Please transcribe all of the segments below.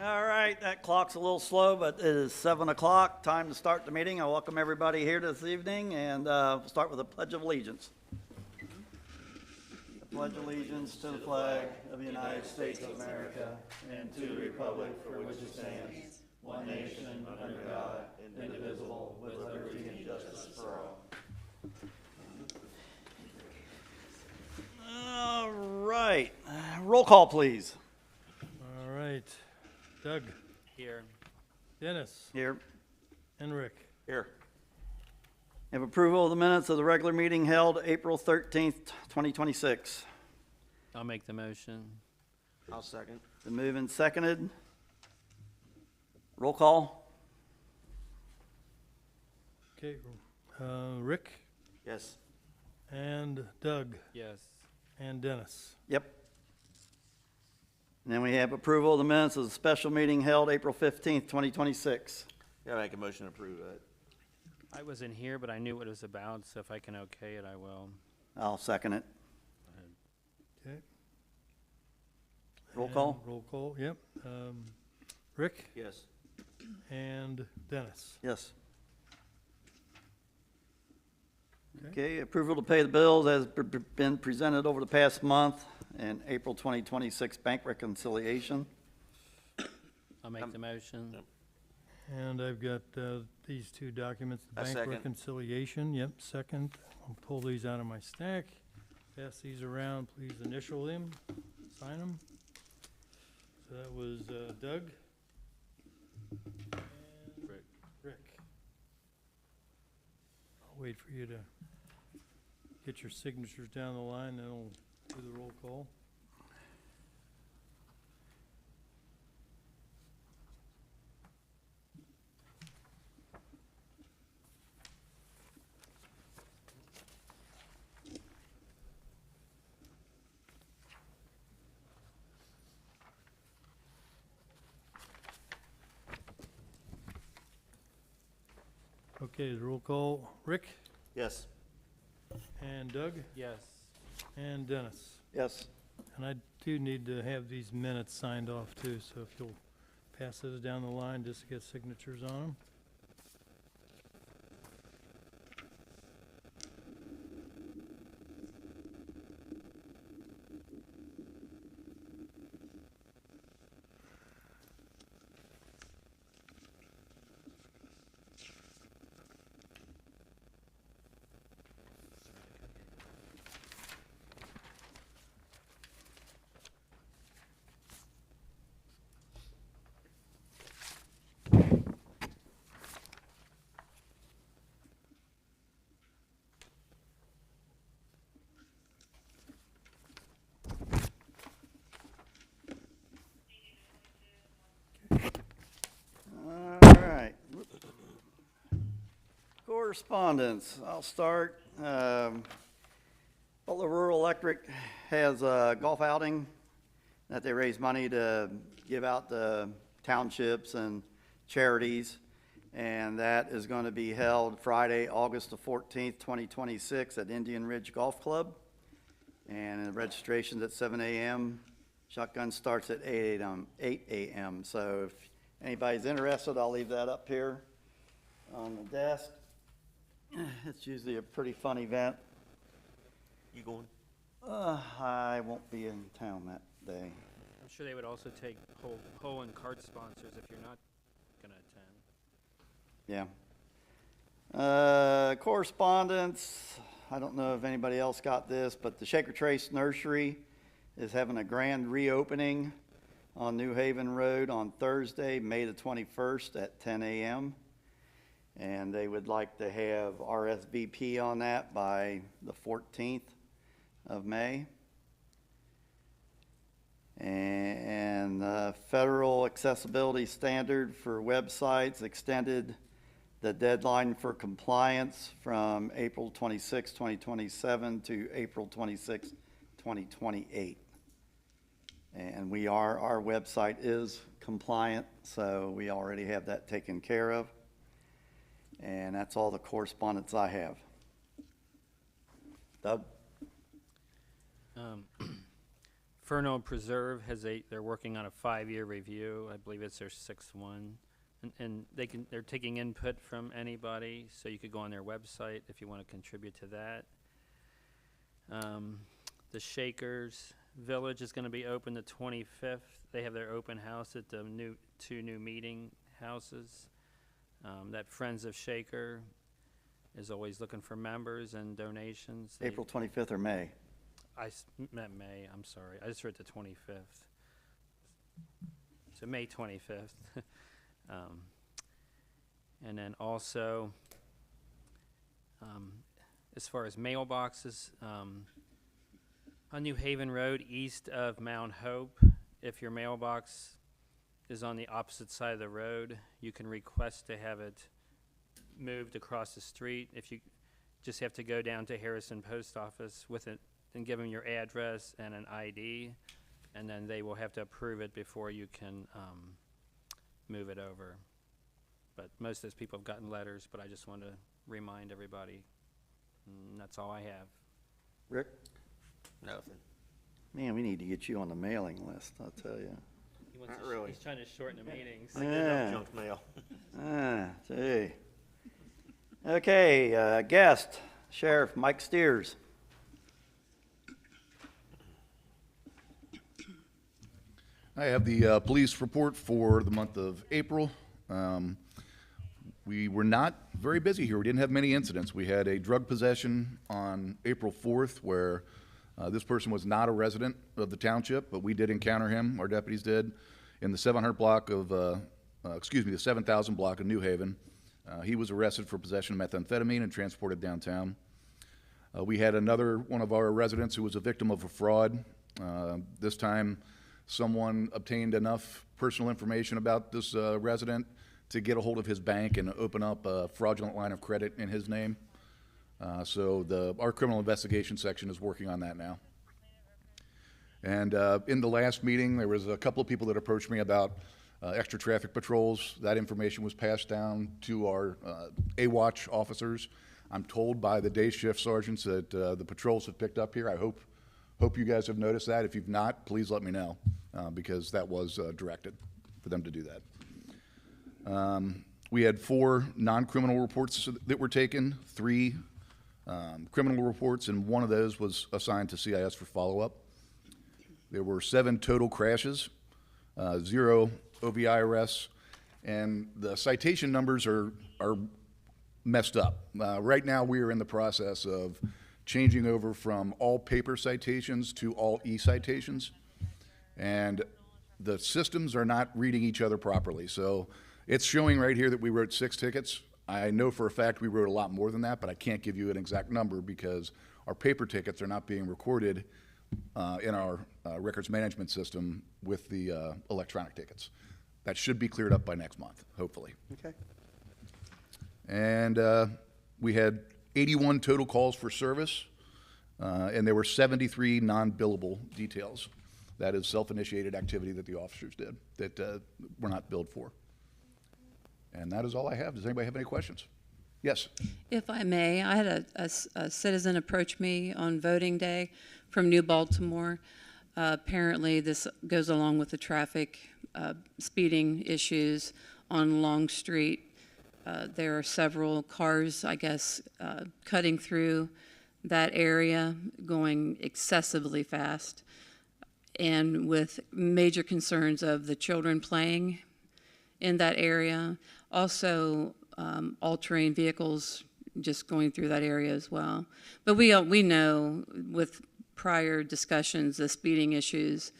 All right, that clock's a little slow, but it is 7 o'clock. Time to start the meeting. I welcome everybody here this evening, and we'll start with a Pledge of Allegiance. I pledge allegiance to the flag of the United States of America and to the republic for which it stands, one nation, under God, indivisible, with liberty and justice for all. All right, roll call, please. All right. Doug. Here. Dennis. Here. And Rick. Here. Have approval of the minutes of the regular meeting held April 13th, 2026. I'll make the motion. I'll second. Been moved and seconded. Roll call. Okay. Rick Yes. and Doug Yes. and Dennis. Yep. And then we have approval of the minutes of the special meeting held April 15th, 2026. Yeah, make a motion to approve that. I wasn't here, but I knew what it was about, so if I can okay it, I will. I'll second it. Okay. Roll And call. Roll call, yep. Rick Yes. and Dennis. Yes. Okay, approval to pay the bills has been presented over the past month and April 2026 bank reconciliation. I'll make the motion. And I've got these two documents, the A bank second. reconciliation. Yep, second. I'll pull these out of my stack. Pass these around. Please initial them. Sign them. So that was Doug. And Rick. I'll wait for you to get your signatures down the line, then I'll do the roll call. Okay, the roll call. Rick Yes. and Doug Yes. and Dennis. Yes. And I do need to have these minutes signed off too, so if you'll pass those down the line just to get signatures on them. All right. Correspondence. I'll start. Butler Rural Electric has a golf outing that they raise money to give out to townships and charities. And that is going to be held Friday, August the 14th, 2026 at Indian Ridge Golf Club. And the registration's at 7 a.m. Shotgun starts at 8 a.m. So if anybody's interested, I'll leave that up here on the desk. It's usually a pretty fun event. You going? I won't be in town that day. I'm sure they would also take hole and cart sponsors if you're not going to attend. Yeah. Correspondence. I don't know if anybody else got this, but the Shaker Trace Nursery is having a grand reopening on New Haven Road on Thursday, May the 21st at 10 a.m. And they would like to have RSVP on that by the 14th of May. And federal accessibility standard for websites extended the deadline for compliance from April 26, 2027 to April 26, 2028. And our website is compliant, so we already have that taken care of. And that's all the correspondence I have. Doug? Furno Preserve they're working on a 5-year review. I believe it's their 6th one. And they're taking input from anybody, so you could go on their website if you want to contribute to that. The Shakers Village is going to be open the 25th. They have their open house at the two new meeting houses. That Friends of Shaker is always looking for members and donations. April 25th or May? Meant May, I'm sorry. I just read the 25th. So May 25th. And then also, as far as mailboxes, on New Haven Road, east of Mount Hope, if your mailbox is on the opposite side of the road, you can request to have it moved across the street. If you just have to go down to Harrison Post Office with it and give them your address and an ID, and then they will have to approve it before you can move it over. But most of those people have gotten letters, but I just want to remind everybody, and that's all I have. Rick? Nothing. Man, we need to get you on the mailing list, I'll tell you. Not really. He's trying to shorten the meetings. Yeah. Junk mail. Gee. Okay, guest, Sheriff Mike Steers. I have the police report for the month of April. We were not very busy here. We didn't have many incidents. We had a drug possession on April 4th where this person was not a resident of the township, but we did encounter him, our deputies did, in the 700 block of, the 7,000 block of New Haven. He was arrested for possession of methamphetamine and transported downtown. We had another one of our residents who was a victim of a fraud. This time, someone obtained enough personal information about this resident to get a hold of his bank and open up a fraudulent line of credit in his name. So our criminal investigation section is working on that now. And in the last meeting, there was a couple of people that approached me about extra traffic patrols. That information was passed down to our AWatch officers. I'm told by the day shift sergeants that the patrols have picked up here. I hope you guys have noticed that. If you've not, please let me know, because that was directed for them to do that. We had 4 non-criminal reports that were taken, 3 criminal reports, and 1 of those was assigned to CIS for follow-up. There were 7 total crashes, 0 OVI arrests, and the citation numbers are messed up. Right now, we are in the process of changing over from all paper citations to all e-citations, and the systems are not reading each other properly. So it's showing right here that we wrote 6 tickets. I know for a fact we wrote a lot more than that, but I can't give you an exact number because our paper tickets are not being recorded in our records management system with the electronic tickets. That should be cleared up by next month, hopefully. Okay. And we had 81 total calls for service, and there were 73 non-billable details. That is self-initiated activity that the officers did that were not billed for. And that is all I have. Does anybody have any questions? Yes. If I may, I had a citizen approach me on voting day from New Baltimore. Apparently, this goes along with the traffic speeding issues on Long Street. There are several cars, I guess, cutting through that area, going excessively fast, and with major concerns of the children playing in that area. Also, all-terrain vehicles just going through that area as well. But we know with prior discussions the speeding issues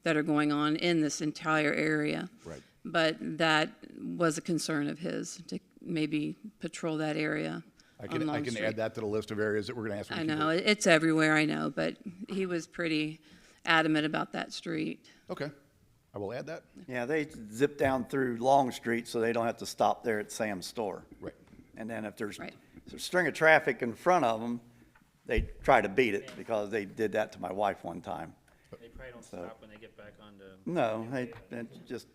that are going on in this entire area. Right. But that was a concern of his, to maybe patrol that area I on can Long Street. add that to the list of areas that we're going to ask them I to keep know, it. it's everywhere, I know, but he was pretty adamant about that street. Okay. I will add that. Yeah, they zip down through Long Street so they don't have to stop there at Sam's store. Right. And then if there's Right. a string of traffic in front of them, they try to beat it because they did that to my wife one time. They probably don't stop when they get back onto. No,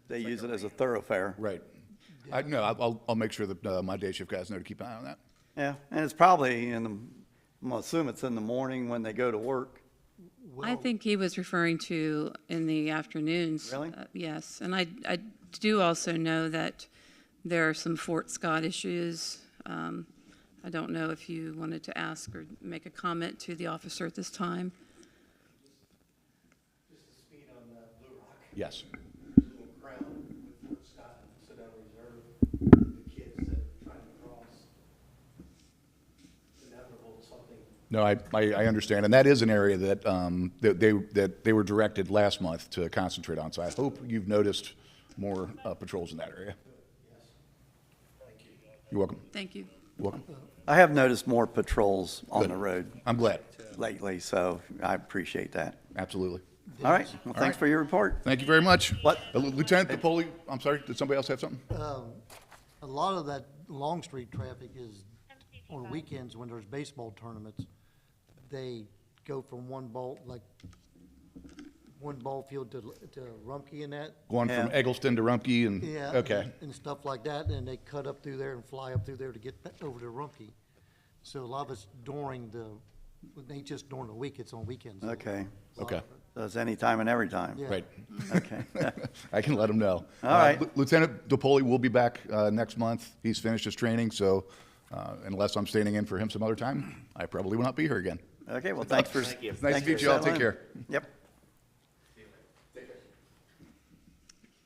they use it as a thoroughfare. Right. I'll make sure that my day shift guys know to keep an eye on that. Yeah, and it's probably I'm gonna assume it's in the morning when they go to work I think he was referring to in the afternoons. Really? Yes, and I do also know that there are some Fort Scott issues. I don't know if you wanted to ask or make a comment to the officer at this time. Just the speed on Blue Rock. Yes. There's a little crowd with Fort Scott and Sedona Reserve. The kids that are trying to cross. It's inevitable something. No, I understand, and that is an area that, that they were directed last month to concentrate on, so I hope you've noticed more patrols in that area. Yes. Thank you. You're welcome. Thank you. You're welcome. I have noticed more patrols on Good. the road I'm glad. lately, so I appreciate that. Absolutely. All right, well, thanks for your report. Thank you very much. What? Lieutenant DePoli, I'm sorry, did somebody else have something? A lot of that Long Street traffic is on weekends when there's baseball tournaments. They go from one ball field to Rumpke and that. Going from Yeah. Eggleston to Rumpke and, Yeah. okay. And stuff like that, and they cut up through there and fly up through there to get over to Rumpke. So a lot of it's during it ain't just during the week, it's on weekends. Okay, Okay, so it's any time and every time. Yeah. right. Okay, I can let him know. All right. Lieutenant DePoli will be back next month. He's finished his training, so unless I'm standing in for him some other time, I probably will not be here again. okay, well, thanks for. Thank you. It's nice to thanks for meet you all. Take settling. care. Yep.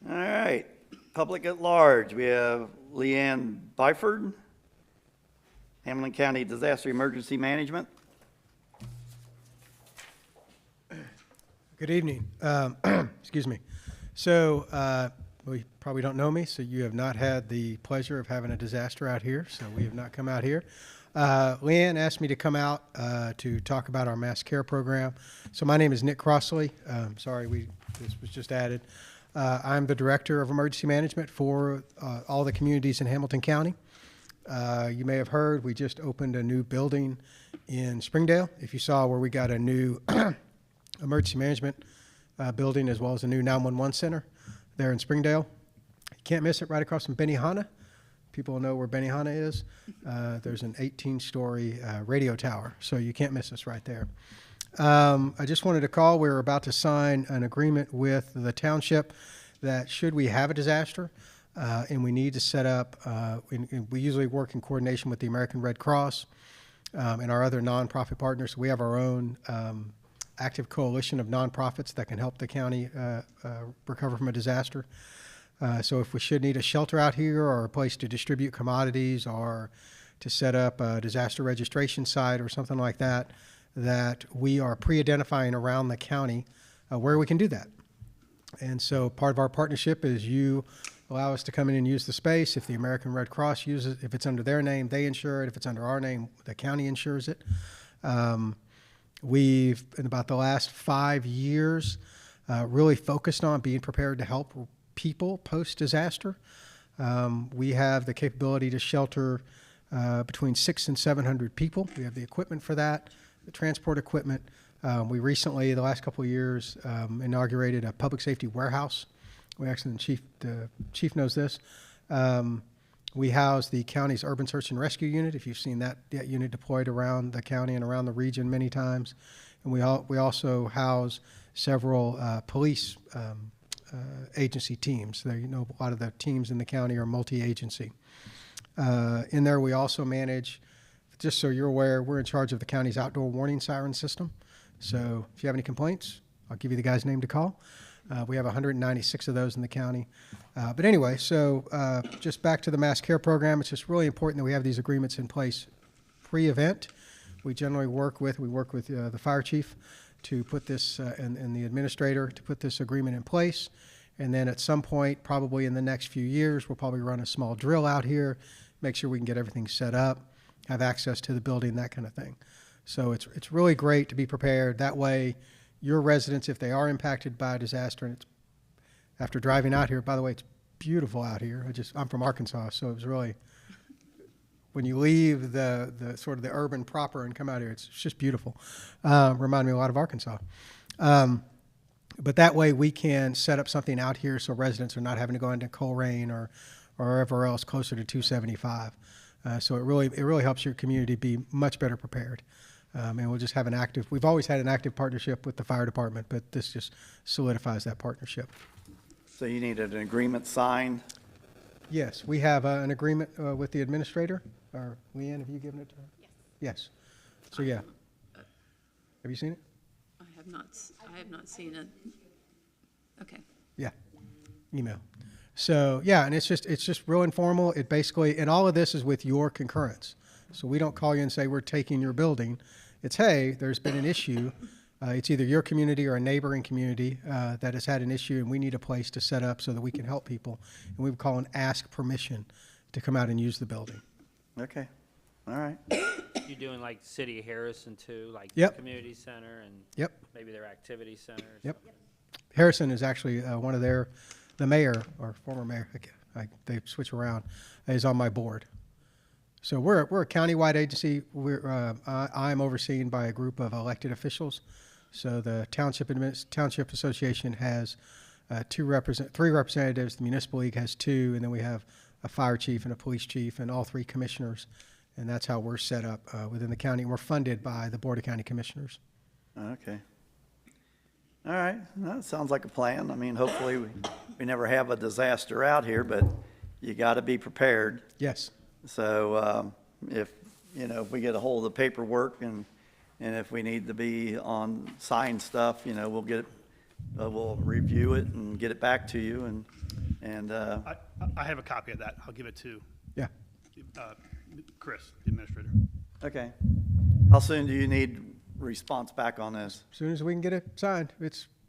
All right, public at large, we have Leanne Byford, Hamilton County Disaster Emergency Management. Good evening. Excuse me. So, we probably don't know me, so you have not had the pleasure of having a disaster out here, so we have not come out here. Leanne asked me to come out to talk about our mass care program. So my name is Nick Crossley. Sorry, this was just added. I'm the Director of Emergency Management for all the communities in Hamilton County. You may have heard we just opened a new building in Springdale. If you saw where we got a new emergency management building as well as a new 911 center there in Springdale. You can't miss it, right across from Benihana. People know where Benihana is. There's an 18-story radio tower, so you can't miss us right there. I just wanted to call. We're about to sign an agreement with the township that should we have a disaster and we need to set up, we usually work in coordination with the American Red Cross and our other nonprofit partners. We have our own active coalition of nonprofits that can help the county recover from a disaster. So if we should need a shelter out here or a place to distribute commodities or to set up a disaster registration site or something like that, that we are pre-identifying around the county where we can do that. And so part of our partnership is you allow us to come in and use the space. If the American Red Cross uses it, if it's under their name, they insure it. If it's under our name, the county insures it. We've, in about the last 5 years, really focused on being prepared to help people post-disaster. We have the capability to shelter between 600 and 700 people. We have the equipment for that, the transport equipment. We recently, the last couple of years, inaugurated a public safety warehouse. We actually, the chief knows this. We house the county's urban search and rescue unit. If you've seen that unit deployed around the county and around the region many times. And we also house several police agency teams. There, a lot of the teams in the county are multi-agency. In there, we also manage, just so you're aware, we're in charge of the county's outdoor warning siren system. So if you have any complaints, I'll give you the guy's name to call. We have 196 of those in the county. But anyway, so just back to the mass care program, it's just really important that we have these agreements in place pre-event. We generally work with the fire chief to put this, and the administrator to put this agreement in place. And then at some point, probably in the next few years, we'll probably run a small drill out here, make sure we can get everything set up, have access to the building, that kind of thing. So it's really great to be prepared. That way, your residents, if they are impacted by a disaster, and it's, after driving out here, by the way, it's beautiful out here. I'm from Arkansas, so it was really, when you leave the sort of the urban proper and come out here, it's just beautiful. Remind me a lot of Arkansas. But that way we can set up something out here so residents are not having to go into Coleraine or wherever else closer to 275. So it really helps your community be much better prepared. And we'll just have we've always had an active partnership with the fire department, but this just solidifies that partnership. So you need an agreement signed? Yes, we have an agreement with the administrator. Or Leanne, have you given it to her? Yes. Yes. So, yeah. Have you seen it? I have not seen it. Okay. Yeah. Email. So, yeah, and it's just real informal. It basically, and all of this is with your concurrence. So we don't call you and say, we're taking your building. It's, hey, there's been an issue. It's either your community or a neighboring community that has had an issue, and we need a place to set up so that we can help people. And we would call and ask permission to come out and use the building. Okay, all right. You're doing like City of Harrison too, like Yep. community center and Yep. maybe their activity center. or Yep. Harrison is actually one of the mayor, or former mayor, they switch around, is on my board. So we're a countywide agency. I'm overseen by a group of elected officials. So the Township Association has three representatives. The Municipal League has 2, and then we have a fire chief and a police chief and all 3 commissioners. And that's how we're set up within the county. We're funded by the Board of County Commissioners. Okay. All right, well, that sounds like a plan. I mean, hopefully we never have a disaster out here, but you got to be prepared. Yes. So if we get a hold of the paperwork and if we need to be on signed stuff, we'll get it, we'll review it and get it back to you and I have a copy of that. I'll give it to Yeah. Chris, the administrator. okay. How soon do you need response back on this? As soon as we can get it signed,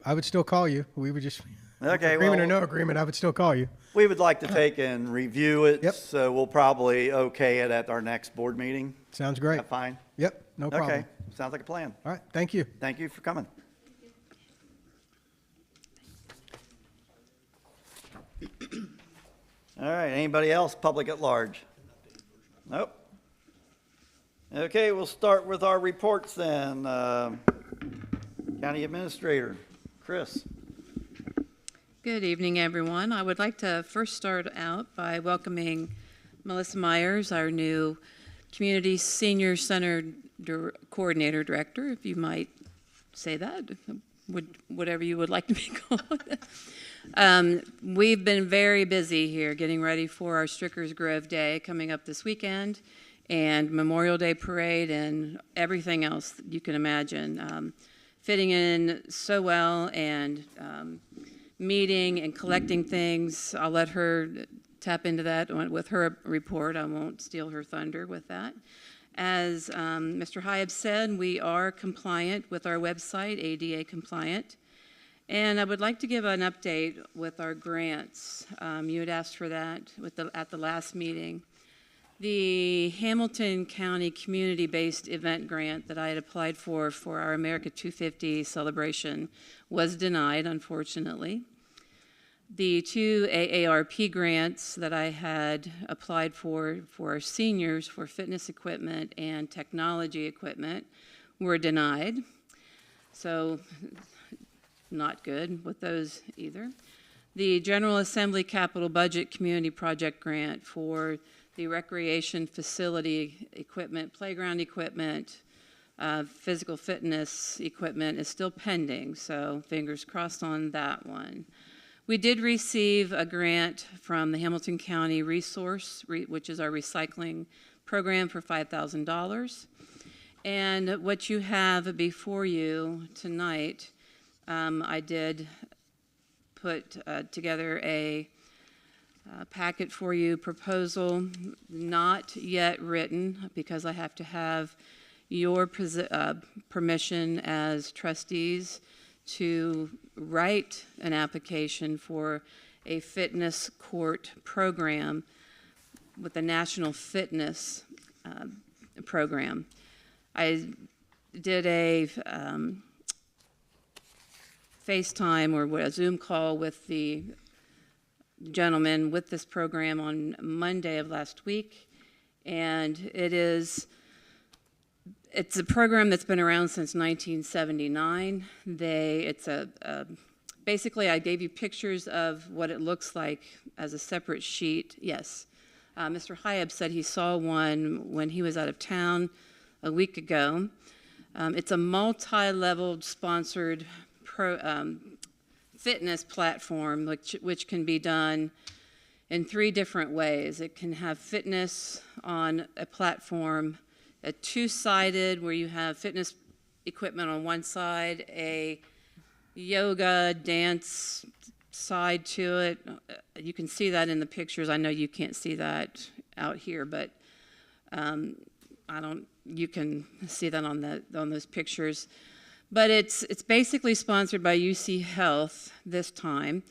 I would still call you. We would just, Okay, agreement or well, no agreement, I would still call you. we would like to take and review it. Yep. So we'll probably okay it at our next board meeting. Sounds Is great. that fine? Yep, no problem. Okay, sounds like a plan. All right, thank you. Thank you for coming. All right, anybody else, public at large? Nope. Okay, we'll start with our reports then. County Administrator, Chris. Good evening, everyone. I would like to first start out by welcoming Melissa Myers, our new Community Senior Center Coordinator Director, if you might say that, whatever you would like to be called. We've been very busy here getting ready for our Strickers Grove Day coming up this weekend, and Memorial Day Parade and everything else you can imagine. Fitting in so well and meeting and collecting things. I'll let her tap into that with her report. I won't steal her thunder with that. As Mr. Hyab said, we are compliant with our website, ADA compliant. And I would like to give an update with our grants. You had asked for that at the last meeting. The Hamilton County Community-Based Event Grant that I had applied for our America 250 celebration was denied, unfortunately. The 2 AARP grants that I had applied for our seniors for fitness equipment and technology equipment were denied. So not good with those either. The General Assembly Capital Budget Community Project Grant for the recreation facility equipment, playground equipment, physical fitness equipment is still pending, so fingers crossed on that one. We did receive a grant from the Hamilton County Resource, which is our recycling program, for $5,000. And what you have before you tonight, I did put together a packet for you, proposal, not yet written, because I have to have your permission as trustees to write an application for a fitness court program with the National Fitness Program. I did a FaceTime or a Zoom call with the gentleman with this program on Monday of last week, and it's a program that's been around since 1979. Basically, I gave you pictures of what it looks like as a separate sheet. Yes, Mr. Hyab said he saw one when he was out of town a week ago. It's a multi-leveled sponsored fitness platform, which can be done in 3 different ways. It can have fitness on a platform, a 2-sided, where you have fitness equipment on one side, a yoga, dance side to it. You can see that in the pictures. I know you can't see that out here, but you can see that on those pictures. But it's basically sponsored by UC Health this time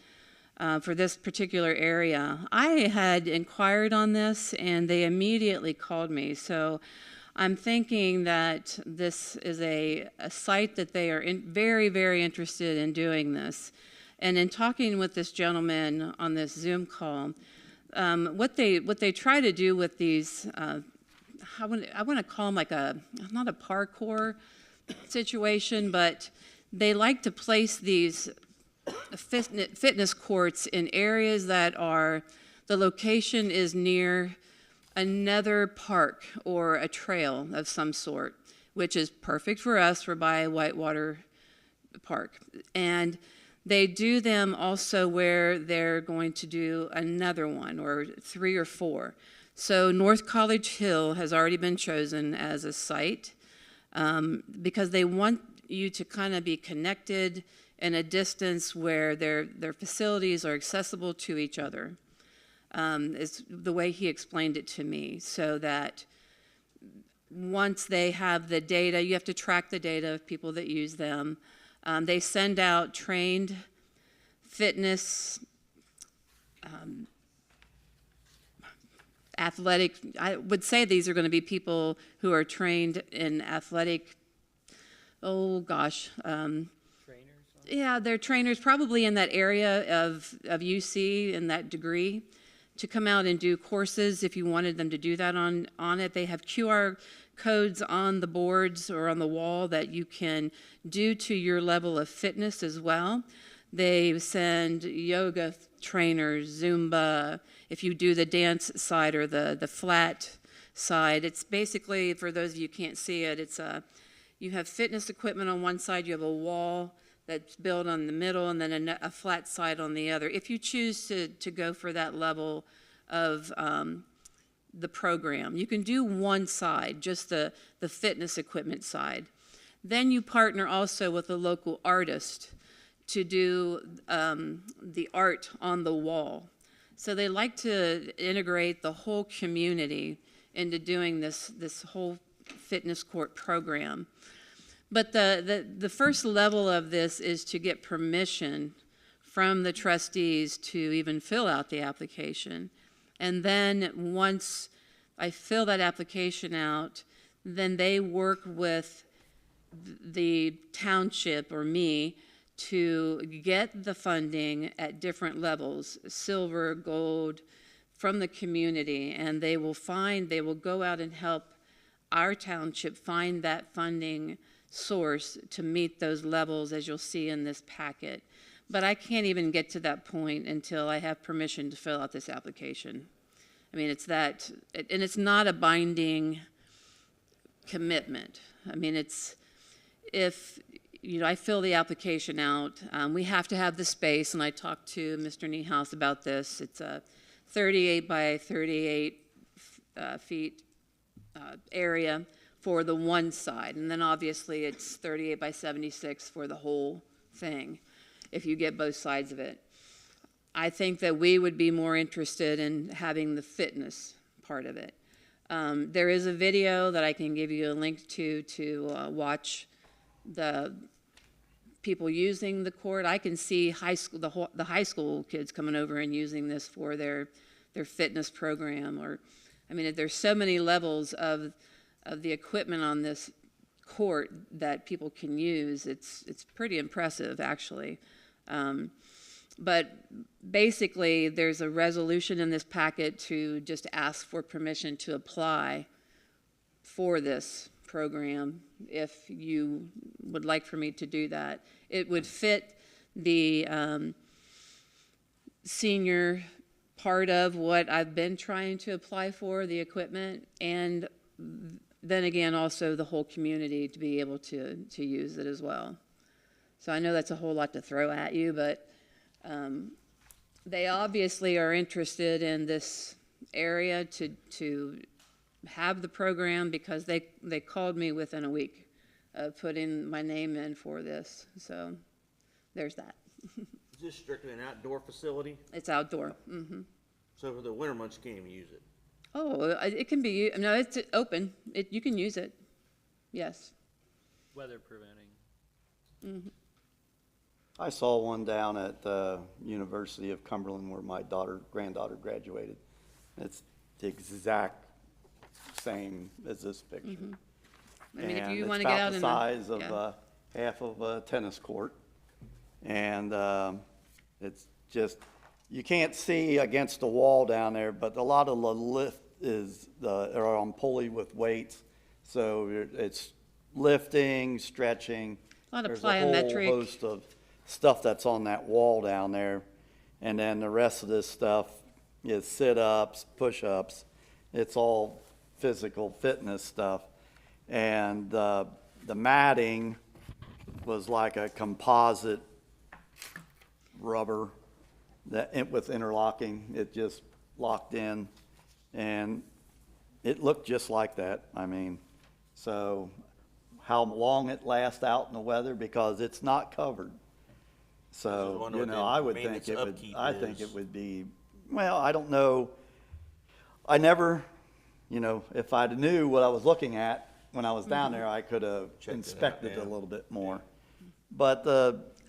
for this particular area. I had inquired on this and they immediately called me. So I'm thinking that this is a site that they are very, very interested in doing this. And in talking with this gentleman on this Zoom call, what they try to do with these, I want to call them like not a parkour situation, but they like to place these fitness courts in areas that the location is near another park or a trail of some sort, which is perfect for us. We're by Whitewater Park. And they do them also where they're going to do another one, or 3 or 4. So North College Hill has already been chosen as a site because they want you to kind of be connected in a distance where their facilities are accessible to each other. Is the way he explained it to me, so that once they have the data, you have to track the data of people that use them. They send out trained fitness, athletic, I would say these are going to be people who are trained in athletic, yeah, they're trainers probably in that area of UC in that degree, to come out and do courses if you wanted them to do that on it. They have QR codes on the boards or on the wall that you can do to your level of fitness as well. They send yoga trainers, Zumba. If you do the dance side or the flat side, it's basically, for those of you who can't see it, you have fitness equipment on one side, you have a wall that's built on the middle, and then a flat side on the other. If you choose to go for that level of the program, you can do one side, just the fitness equipment side. Then you partner also with a local artist to do the art on the wall. So they like to integrate the whole community into doing this whole fitness court program. But the first level of this is to get permission from the trustees to even fill out the application. And then once I fill that application out, then they work with the township or me to get the funding at different levels, silver, gold, from the community. And they will go out and help our township find that funding source to meet those levels, as you'll see in this packet. But I can't even get to that point until I have permission to fill out this application. I mean, it's that, and it's not a binding commitment. I mean, if I fill the application out, we have to have the space, and I talked to Mr. Niehaus about this. It's a 38 by 38 feet area for the one side, and then obviously it's 38 by 76 for the whole thing, if you get both sides of it. I think that we would be more interested in having the fitness part of it. There is a video that I can give you a link to watch the people using the court. I can see the high school kids coming over and using this for their fitness program. Or, I mean, there's so many levels of the equipment on this court that people can use. It's pretty impressive, actually. But basically, there's a resolution in this packet to just ask for permission to apply for this program, if you would like for me to do that. It would fit the senior part of what I've been trying to apply for, the equipment, and then again, also the whole community to be able to use it as well. So I know that's a whole lot to throw at you, but they obviously are interested in this area to have the program, because they called me within a week of putting my name in for this. So there's that. Is this strictly an outdoor facility? It's outdoor. Mm-hmm. So for the winter months, you can't even use it. Oh, it can be, no, it's open. You can use it. Yes. Weather preventing. Mm-hmm. I saw one down at the University of Cumberland where my granddaughter graduated. It's the exact same as this picture. Mm-hmm. I mean, if And you it's want to get out about in the size of yeah. half of a tennis court. And it's just, you can't see against the wall down there, but a lot of the lift are on pulley with weights. So it's lifting, stretching. A lot of There's plyometric. a whole host of stuff that's on that wall down there. And then the rest of this stuff is sit-ups, push-ups. It's all physical fitness stuff. And the matting was like a composite rubber with interlocking. It just locked in, and it looked just like that. I mean, so how long it lasts out in the weather, because it's not covered. So, wonder you what know, the I would maintenance think upkeep I think is. it would be, well, I don't know. I never, if I knew what I was looking at when I was down there, I could have Checked it out, inspected it yeah. a little bit more. But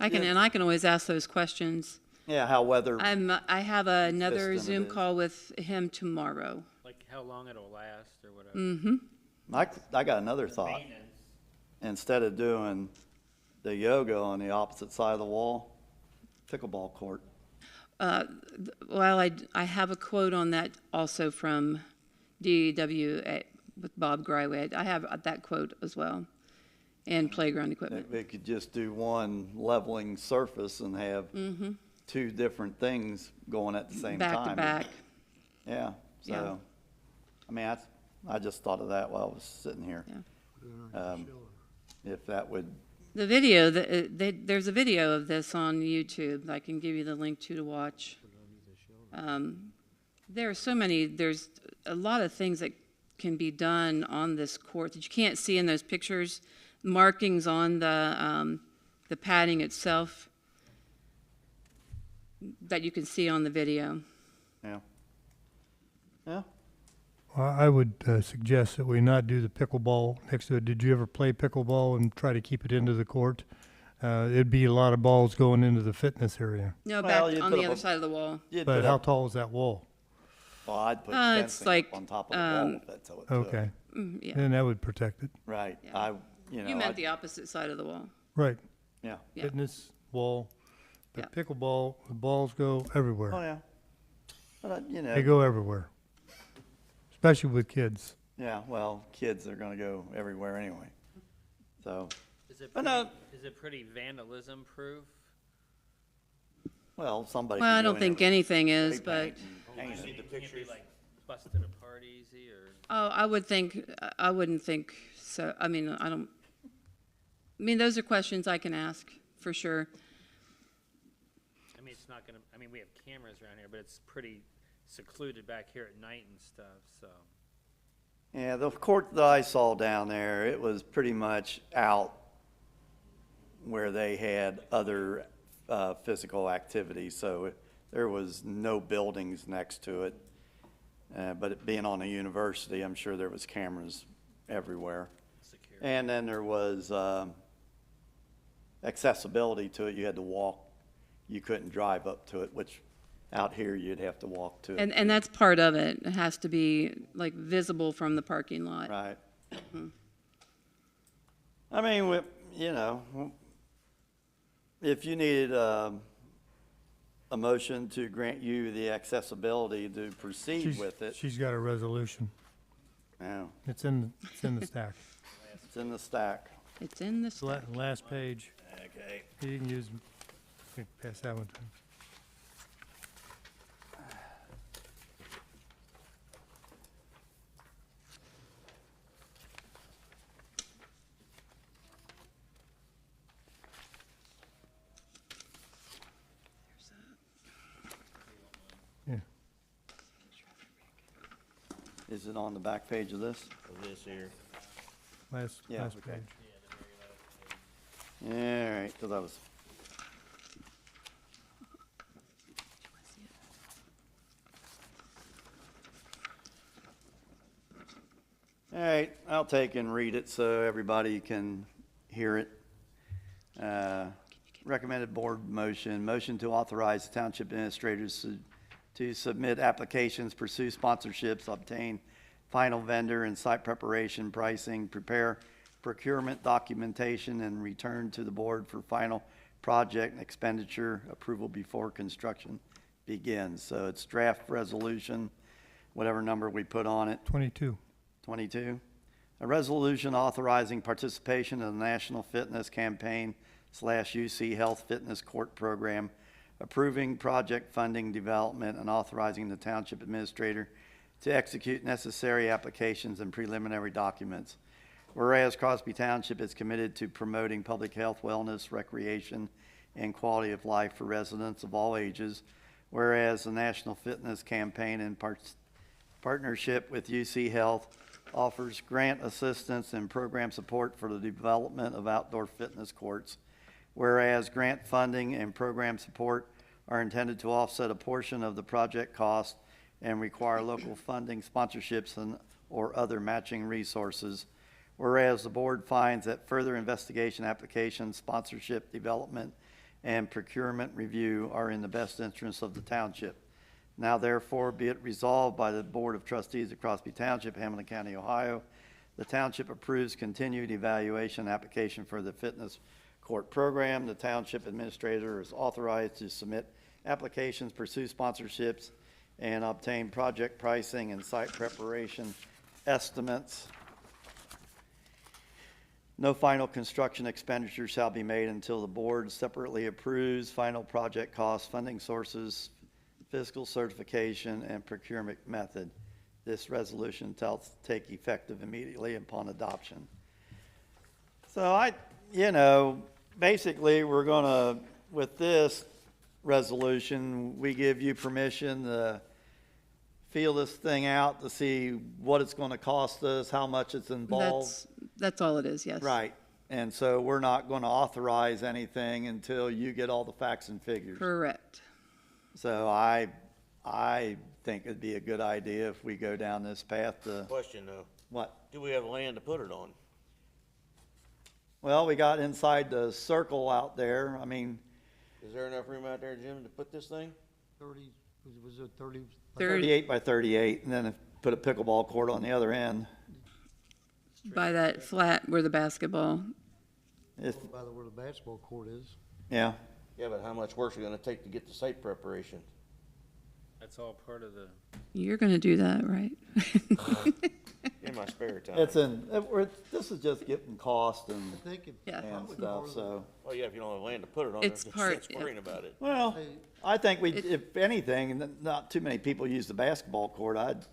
I can always ask those questions. yeah, how weather. I have another Consistent it Zoom is. call with him tomorrow. Like how long it'll last or whatever. Mm-hmm. I got another thought. Maintenance. Instead of doing the yoga on the opposite side of the wall, pickleball court. Well, I have a quote on that also from DEW with Bob Gryway. I have that quote as well, and playground equipment. We could just do one leveling surface and have two different things going at the same Back time. to back. Yeah, Yeah. so, I mean, I just thought of that while I was sitting here. If that would, The video, there's a video of this on YouTube. I can give you the link to watch. There's a lot of things that can be done on this court that you can't see in those pictures. Markings on the padding itself that you can see on the video. yeah. Yeah, Well, I would suggest that we not do the pickleball next to it. Did you ever play pickleball and try to keep it into the court? It'd be a lot of balls going into the fitness area. No, Well, back you'd on put the up other a- side of the wall. you'd But put how up, tall is that wall? well, I'd put It's fencing like, up on top of the wall if that's how it took. Okay, Yeah. then that would protect it. Right, Yeah. you You know, meant the opposite side of the wall. Right, yeah. Yeah. fitness, wall. But Yeah. pickleball, the balls go everywhere. Oh, yeah. But, They go everywhere, especially with kids. yeah, well, kids are gonna go everywhere anyway. So, Is it But pretty, no. is it pretty vandalism proof? well, somebody. Well, could I go don't in think there with anything is, spray but, paint and paint it. You can't be like busted apart easy or? oh, I wouldn't think so. I mean, those are questions I can ask, for sure. I mean, it's not gonna, I mean, we have cameras around here, but it's pretty secluded back here at night and stuff, so. Yeah, the court that I saw down there, it was pretty much out where they had other physical activities, so there was no buildings next to it. But it being on a university, I'm sure there was cameras everywhere. Secure. And then there was accessibility to it. You had to walk. You couldn't drive up to it, which out here you'd have to walk to it. And that's part of it. It has to be like visible from the parking lot. Right. I mean, if you needed a motion to grant you the accessibility to proceed with it, She's got a resolution. yeah, It's in the stack. it's in the stack. It's in the stack. Last page. Okay. You can use, here, pass that one to him. Is it on the back page of this? Of this here. Last Yeah, last okay. page. All right, because I was. All right, I'll take and read it so everybody can hear it. Recommended board motion to authorize the township administrators to submit applications, pursue sponsorships, obtain final vendor and site preparation, pricing, prepare procurement documentation, and return to the board for final project and expenditure approval before construction begins. So it's draft resolution, whatever number we put on it. 22. 22, a resolution authorizing participation in the National Fitness Campaign / UC Health Fitness Court Program, approving project funding development, and authorizing the township administrator to execute necessary applications and preliminary documents. Whereas Crosby Township is committed to promoting public health, wellness, recreation, and quality of life for residents of all ages. Whereas the National Fitness Campaign in partnership with UC Health offers grant assistance and program support for the development of outdoor fitness courts. Whereas grant funding and program support are intended to offset a portion of the project cost and require local funding, sponsorships, or other matching resources. Whereas the board finds that further investigation, application, sponsorship, development, and procurement review are in the best interest of the township. Now therefore be it resolved by the Board of Trustees of Crosby Township, Hamilton County, Ohio, the township approves continued evaluation application for the fitness court program. The township administrator is authorized to submit applications, pursue sponsorships, and obtain project pricing and site preparation estimates. No final construction expenditure shall be made until the board separately approves final project costs, funding sources, fiscal certification, and procurement method. This resolution shall take effective immediately upon adoption. So basically we're gonna, with this resolution, we give you permission to feel this thing out to see what it's gonna cost us, how much it's involved. That's all it is, yes. Right. And so we're not gonna authorize anything until you get all the facts and figures. Correct. So I think it'd be a good idea if we go down this path to, Question though, what? do we have land to put it on? Well, we got inside the circle out there. I mean, Is there enough room out there, Jim, to put this thing? 30, was it 30? 38 by 38, and then put a pickleball court on the other end. By that flat where the basketball, If, By where the basketball court is. yeah. Yeah, but how much work is it gonna take to get the site preparation? That's all part of the, you're gonna do that, right? In my spare time. This is just getting cost I and think it Yeah. probably stuff, part of so. Oh, yeah, if you don't have land to put it on, It's there's part- no sense worrying about it. Well, Hey, I think if anything, not too many people use the basketball court, I'd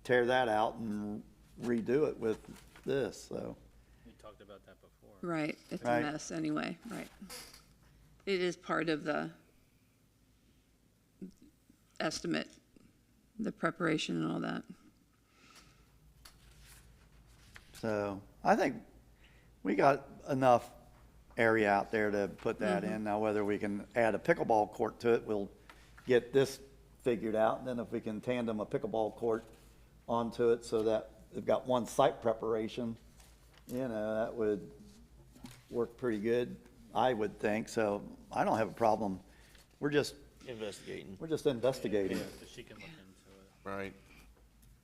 tear that out and redo it with this, so. we talked about that before. Right, it's a Right. mess anyway, right. It is part of the estimate, the preparation and all that. So I think we got enough area out there to put that in. Now, whether we can add a pickleball court to it, we'll get this figured out. And then if we can tandem a pickleball court onto it so that they've got one site preparation, that would work pretty good, I would think. So I don't have a problem. We're just Investigating, investigating. So she can look into it. right?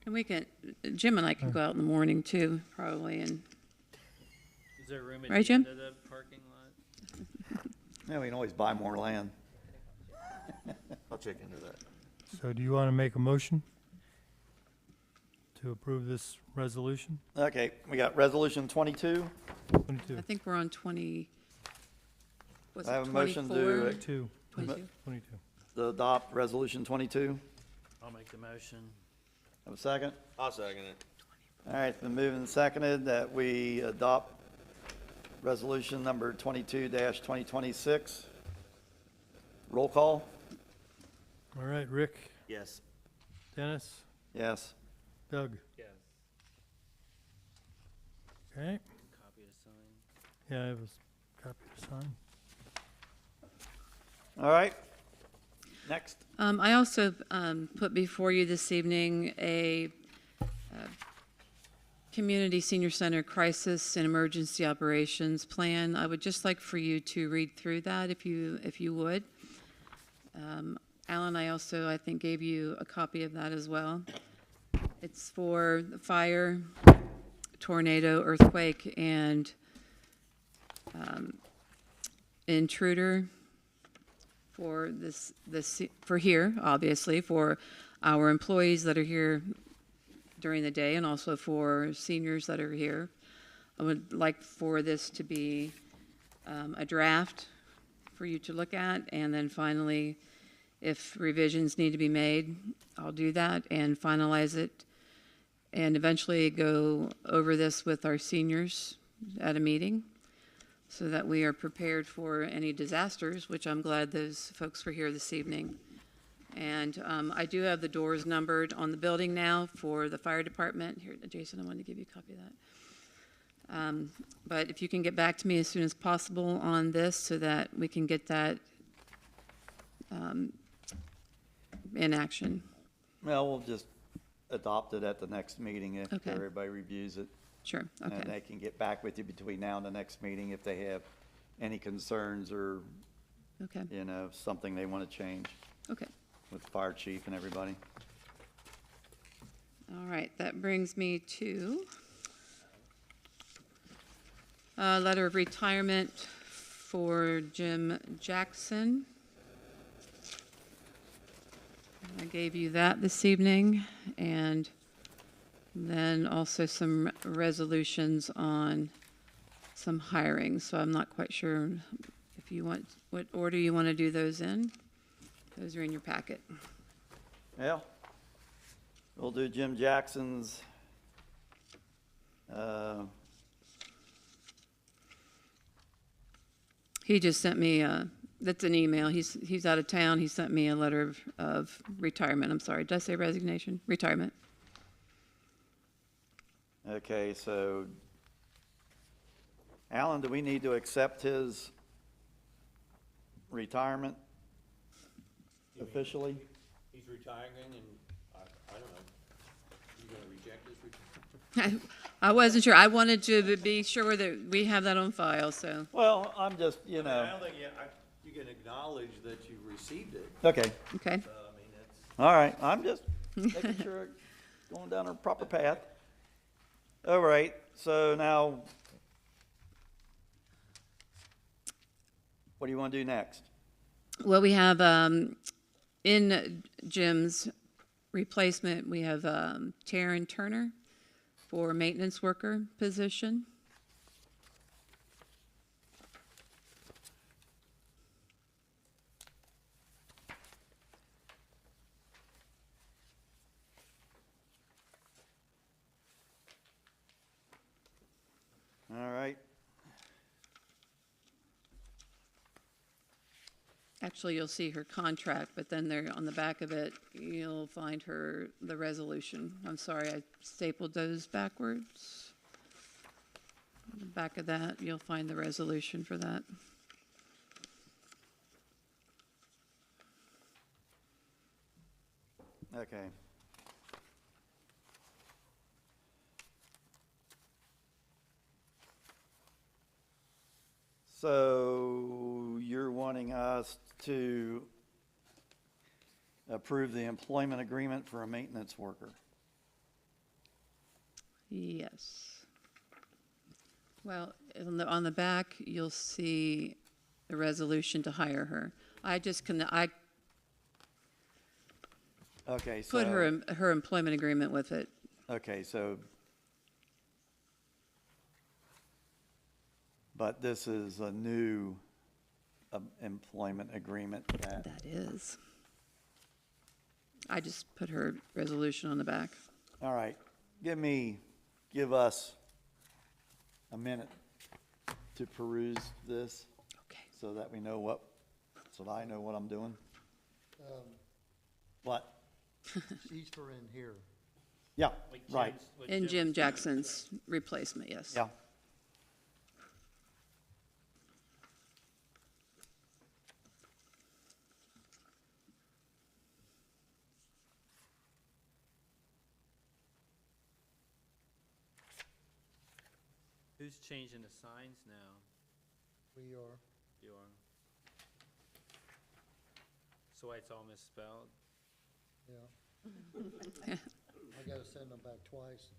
And we can, Jim and I can go out in the morning too, probably, and, Is there room at Right, the end Jim? of the parking lot? Yeah, we can always buy more land. I'll check into that. So do you want to make a motion to approve this resolution? Okay, we got resolution 22. 22. I think we're on 20, was I have it a motion to 24? 22. 22. 22. To adopt resolution 22. I'll make the motion. Have a second? I'll second it. All right, it's been moved and seconded that we adopt resolution number 22-2026. Roll call? All right, Rick, Yes. Dennis, Yes. Doug, Yes. okay? Copy to sign. Yeah, I have a copy to sign. All right, next. I also put before you this evening a Community Senior Center Crisis and Emergency Operations Plan. I would just like for you to read through that if you would. Alan, I also, I think, gave you a copy of that as well. It's for the fire, tornado, earthquake, and intruder for for here, obviously, for our employees that are here during the day, and also for seniors that are here. I would like for this to be a draft for you to look at, and then finally, if revisions need to be made, I'll do that and finalize it, and eventually go over this with our seniors at a meeting so that we are prepared for any disasters, which I'm glad those folks were here this evening. And I do have the doors numbered on the building now for the fire department. Here, Jason, I wanted to give you a copy of that. But if you can get back to me as soon as possible on this so that we can get that in action. Well, we'll just adopt it at the next meeting if Okay. everybody reviews it. Sure, And okay. they can get back with you between now and the next meeting if they have any concerns or, Okay, something they want to change okay. with the fire chief and everybody. All right, that brings me to a letter of retirement for Jim Jackson. I gave you that this evening, and then also some resolutions on some hiring. So I'm not quite sure if you want, what order you want to do those in. Those are in your packet. Yeah. We'll do Jim Jackson's, He just sent me that's an email. He's out of town. He sent me a letter of retirement. I'm sorry. Did I say resignation? Retirement. okay, so Alan, do we need to accept his retirement officially? He's retiring, and I don't know, you gonna reject his retirement? I wasn't sure. I wanted to be sure that we have that on file, so. Well, I'm just, I don't think you can acknowledge that you received it, okay, Okay. I mean, that's. all right, I'm just making sure it's going down a proper path. All right, so now, what do you want to do next? Well, we have, in Jim's replacement, we have Taryn Turner for maintenance worker position. All right, Actually, you'll see her contract, but then there, on the back of it, you'll find the resolution. I'm sorry, I stapled those backwards. On the back of that, you'll find the resolution for that. okay. So you're wanting us to approve the employment agreement for a maintenance worker? Yes. Well, on the back, you'll see the resolution to hire her. I Okay, so. put her employment agreement with it. Okay, so. But this is a new employment agreement that, That is. I just put her resolution on the back. all right, give us a minute to peruse this Okay. so that we know so that I know what I'm doing. What? Easter in here. Yeah, Like right, Jim's- what In Jim Jim was- Jackson's replacement, yes. yeah. Who's changing the signs now? We are, You are. So why it's all misspelled? yeah. I gotta send them back twice.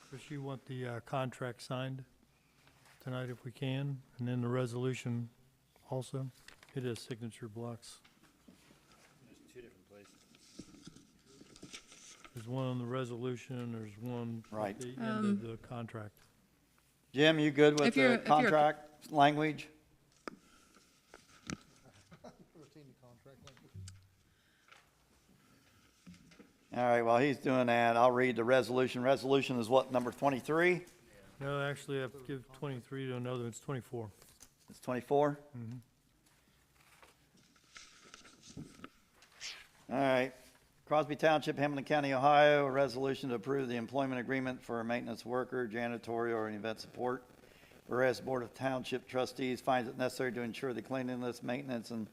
Chris, you want the contract signed tonight if we can, and then the resolution also? It is signature blocks. There's two different places. There's one on the resolution, there's one Right. at the end of the contract. Jim, you good with If you're- the if you're- contract language? Never seen the contract like this. All right, while he's doing that, I'll read the resolution. Resolution is what, number 23? No, actually, I have to give 23 to another, it's 24. It's 24? All right. Crosby Township, Hamilton County, Ohio, a resolution to approve the employment agreement for a maintenance worker, janitorial, or event support. Whereas the Board of Township Trustees finds it necessary to ensure the cleanliness, maintenance, and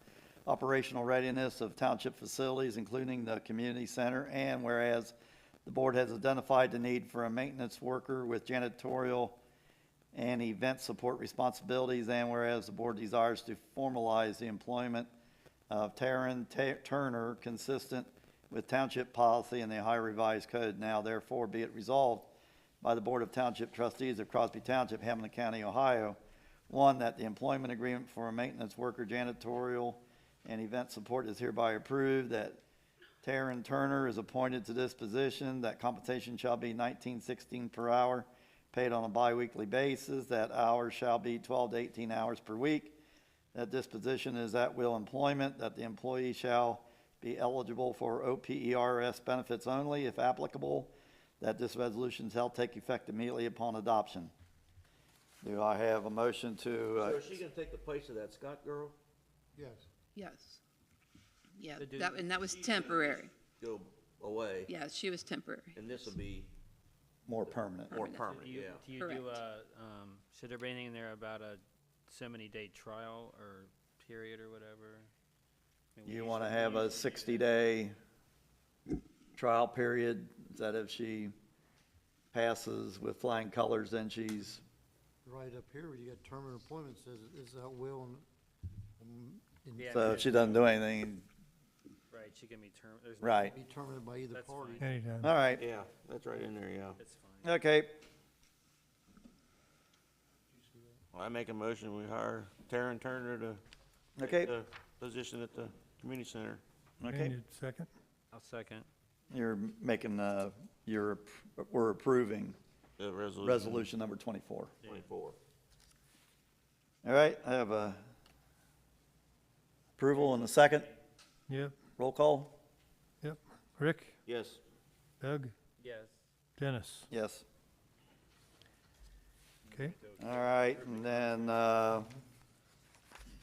operational readiness of township facilities, including the community center. And whereas the board has identified the need for a maintenance worker with janitorial and event support responsibilities. And whereas the board desires to formalize the employment of Taryn Turner consistent with township policy and the Ohio Revised Code. Now therefore be it resolved by the Board of Township Trustees of Crosby Township, Hamilton County, Ohio. One, that the employment agreement for a maintenance worker, janitorial, and event support is hereby approved. That Taryn Turner is appointed to this position. That compensation shall be $19.16 per hour, paid on a biweekly basis. That hours shall be 12 to 18 hours per week. That this position is at-will employment. That the employee shall be eligible for OPERS benefits only, if applicable. That this resolution shall take effect immediately upon adoption. Do I have a motion to, So is she gonna take the place of that Scott girl? Yes. Yes. Yeah, They do- and that was temporary. Go away, Yeah, she was temporary. and this'll be more permanent? more Permanent. permanent, Do you, yeah. do you Correct. do a, should there be anything in there about a so many day trial or period or whatever? I mean, we You want to usually- have we a usually do 60-day trial period, that if she passes with flying colors, then she's, Right up here, where you got term of employment says it's at will and Yeah, so if she doesn't do anything, that. Right, she can be term, there's. no- right. be terminated by either That's party. fine. Anytime. All right, Yeah, that's right in there, yeah. It's fine. okay. Well, I make a motion, we hire Taryn Turner to Okay, take the position at the community center. okay. Need a second? I'll second. You're making, we're approving The resolution. resolution number 24. 24. All right, I have a approval and a second. Yep, Roll call? yep. Rick, Yes, Doug, Yes. Dennis, Yes. okay? All right, and then,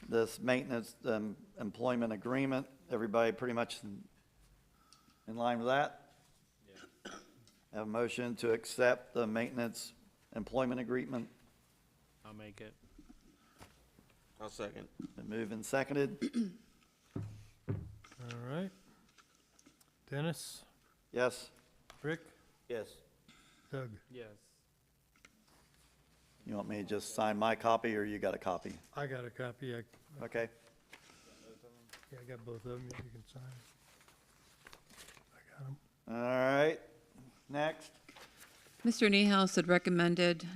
this maintenance, employment agreement, everybody pretty much in line with that? Yeah. Have a motion to accept the maintenance employment agreement. I'll make it. I'll second. Been moved and seconded. All right. Dennis, Yes. Rick, Yes, Doug, Yes. You want me to just sign my copy, or you got a copy? I got a copy. I Okay. got both of them. You can sign. I got them. All right, next. Mr. Niehaus had recommended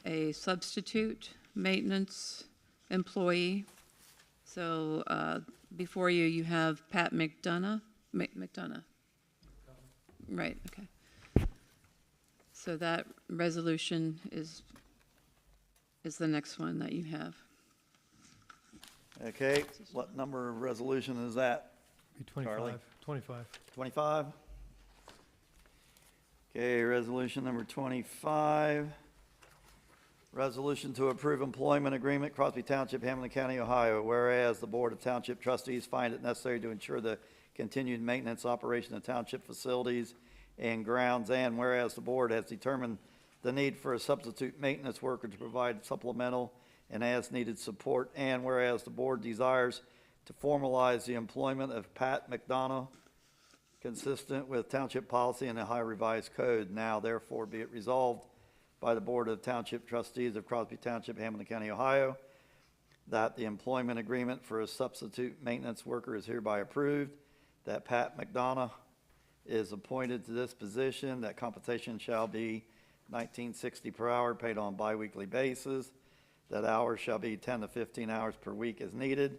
a substitute maintenance employee. So before you, you have Pat McDonough. McDonough. Right, okay. So that resolution is the next one that you have. Okay, what number of resolution is that? Be Charlie? 25. 25? Okay, resolution number 25. Resolution to approve employment agreement, Crosby Township, Hamilton County, Ohio. Whereas the Board of Township Trustees find it necessary to ensure the continued maintenance operation of township facilities and grounds, and whereas the board has determined the need for a substitute maintenance worker to provide supplemental and as-needed support, and whereas the board desires to formalize the employment of Pat McDonough consistent with township policy and the Ohio Revised Code, now therefore be it resolved by the Board of Township Trustees of Crosby Township, Hamilton County, Ohio, that the employment agreement for a substitute maintenance worker is hereby approved, that Pat McDonough is appointed to this position, that compensation shall be $19.60 per hour paid on biweekly basis, that hours shall be 10 to 15 hours per week as needed,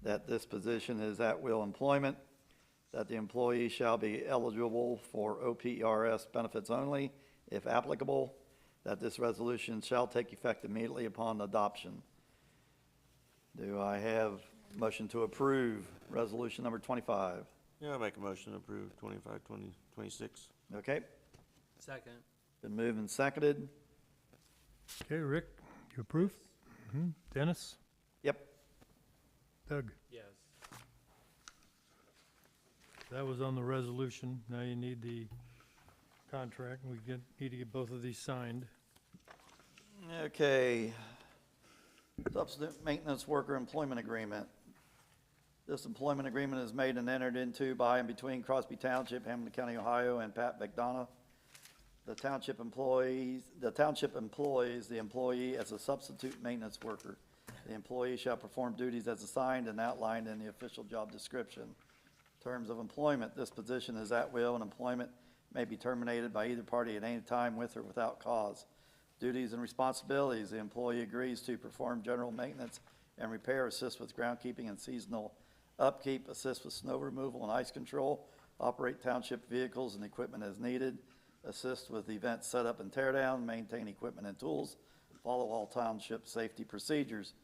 that this position is at-will employment, that the employee shall be eligible for OPERS benefits only, if applicable, that this resolution shall take effect immediately upon adoption. Do I have motion to approve resolution number 25? Yeah, I'll make a motion to approve 25, 20, 26. Okay, Second. been moved and seconded. Okay, Rick, you approve? Dennis? Yep. Doug? Yes. That was on the resolution. Now you need the contract. We need to get both of these signed. Okay. Substitute maintenance worker employment agreement. This employment agreement is made and entered into by and between Crosby Township, Hamilton County, Ohio, and Pat McDonough. The township employs the employee as a substitute maintenance worker. The employee shall perform duties as assigned and outlined in the official job description. Terms of employment, this position is at will, and employment may be terminated by either party at any time with or without cause. Duties and responsibilities, the employee agrees to perform general maintenance and repair, assist with groundkeeping and seasonal upkeep, assist with snow removal and ice control, operate township vehicles and equipment as needed, assist with event setup and tear down, maintain equipment and tools, follow all township safety procedures.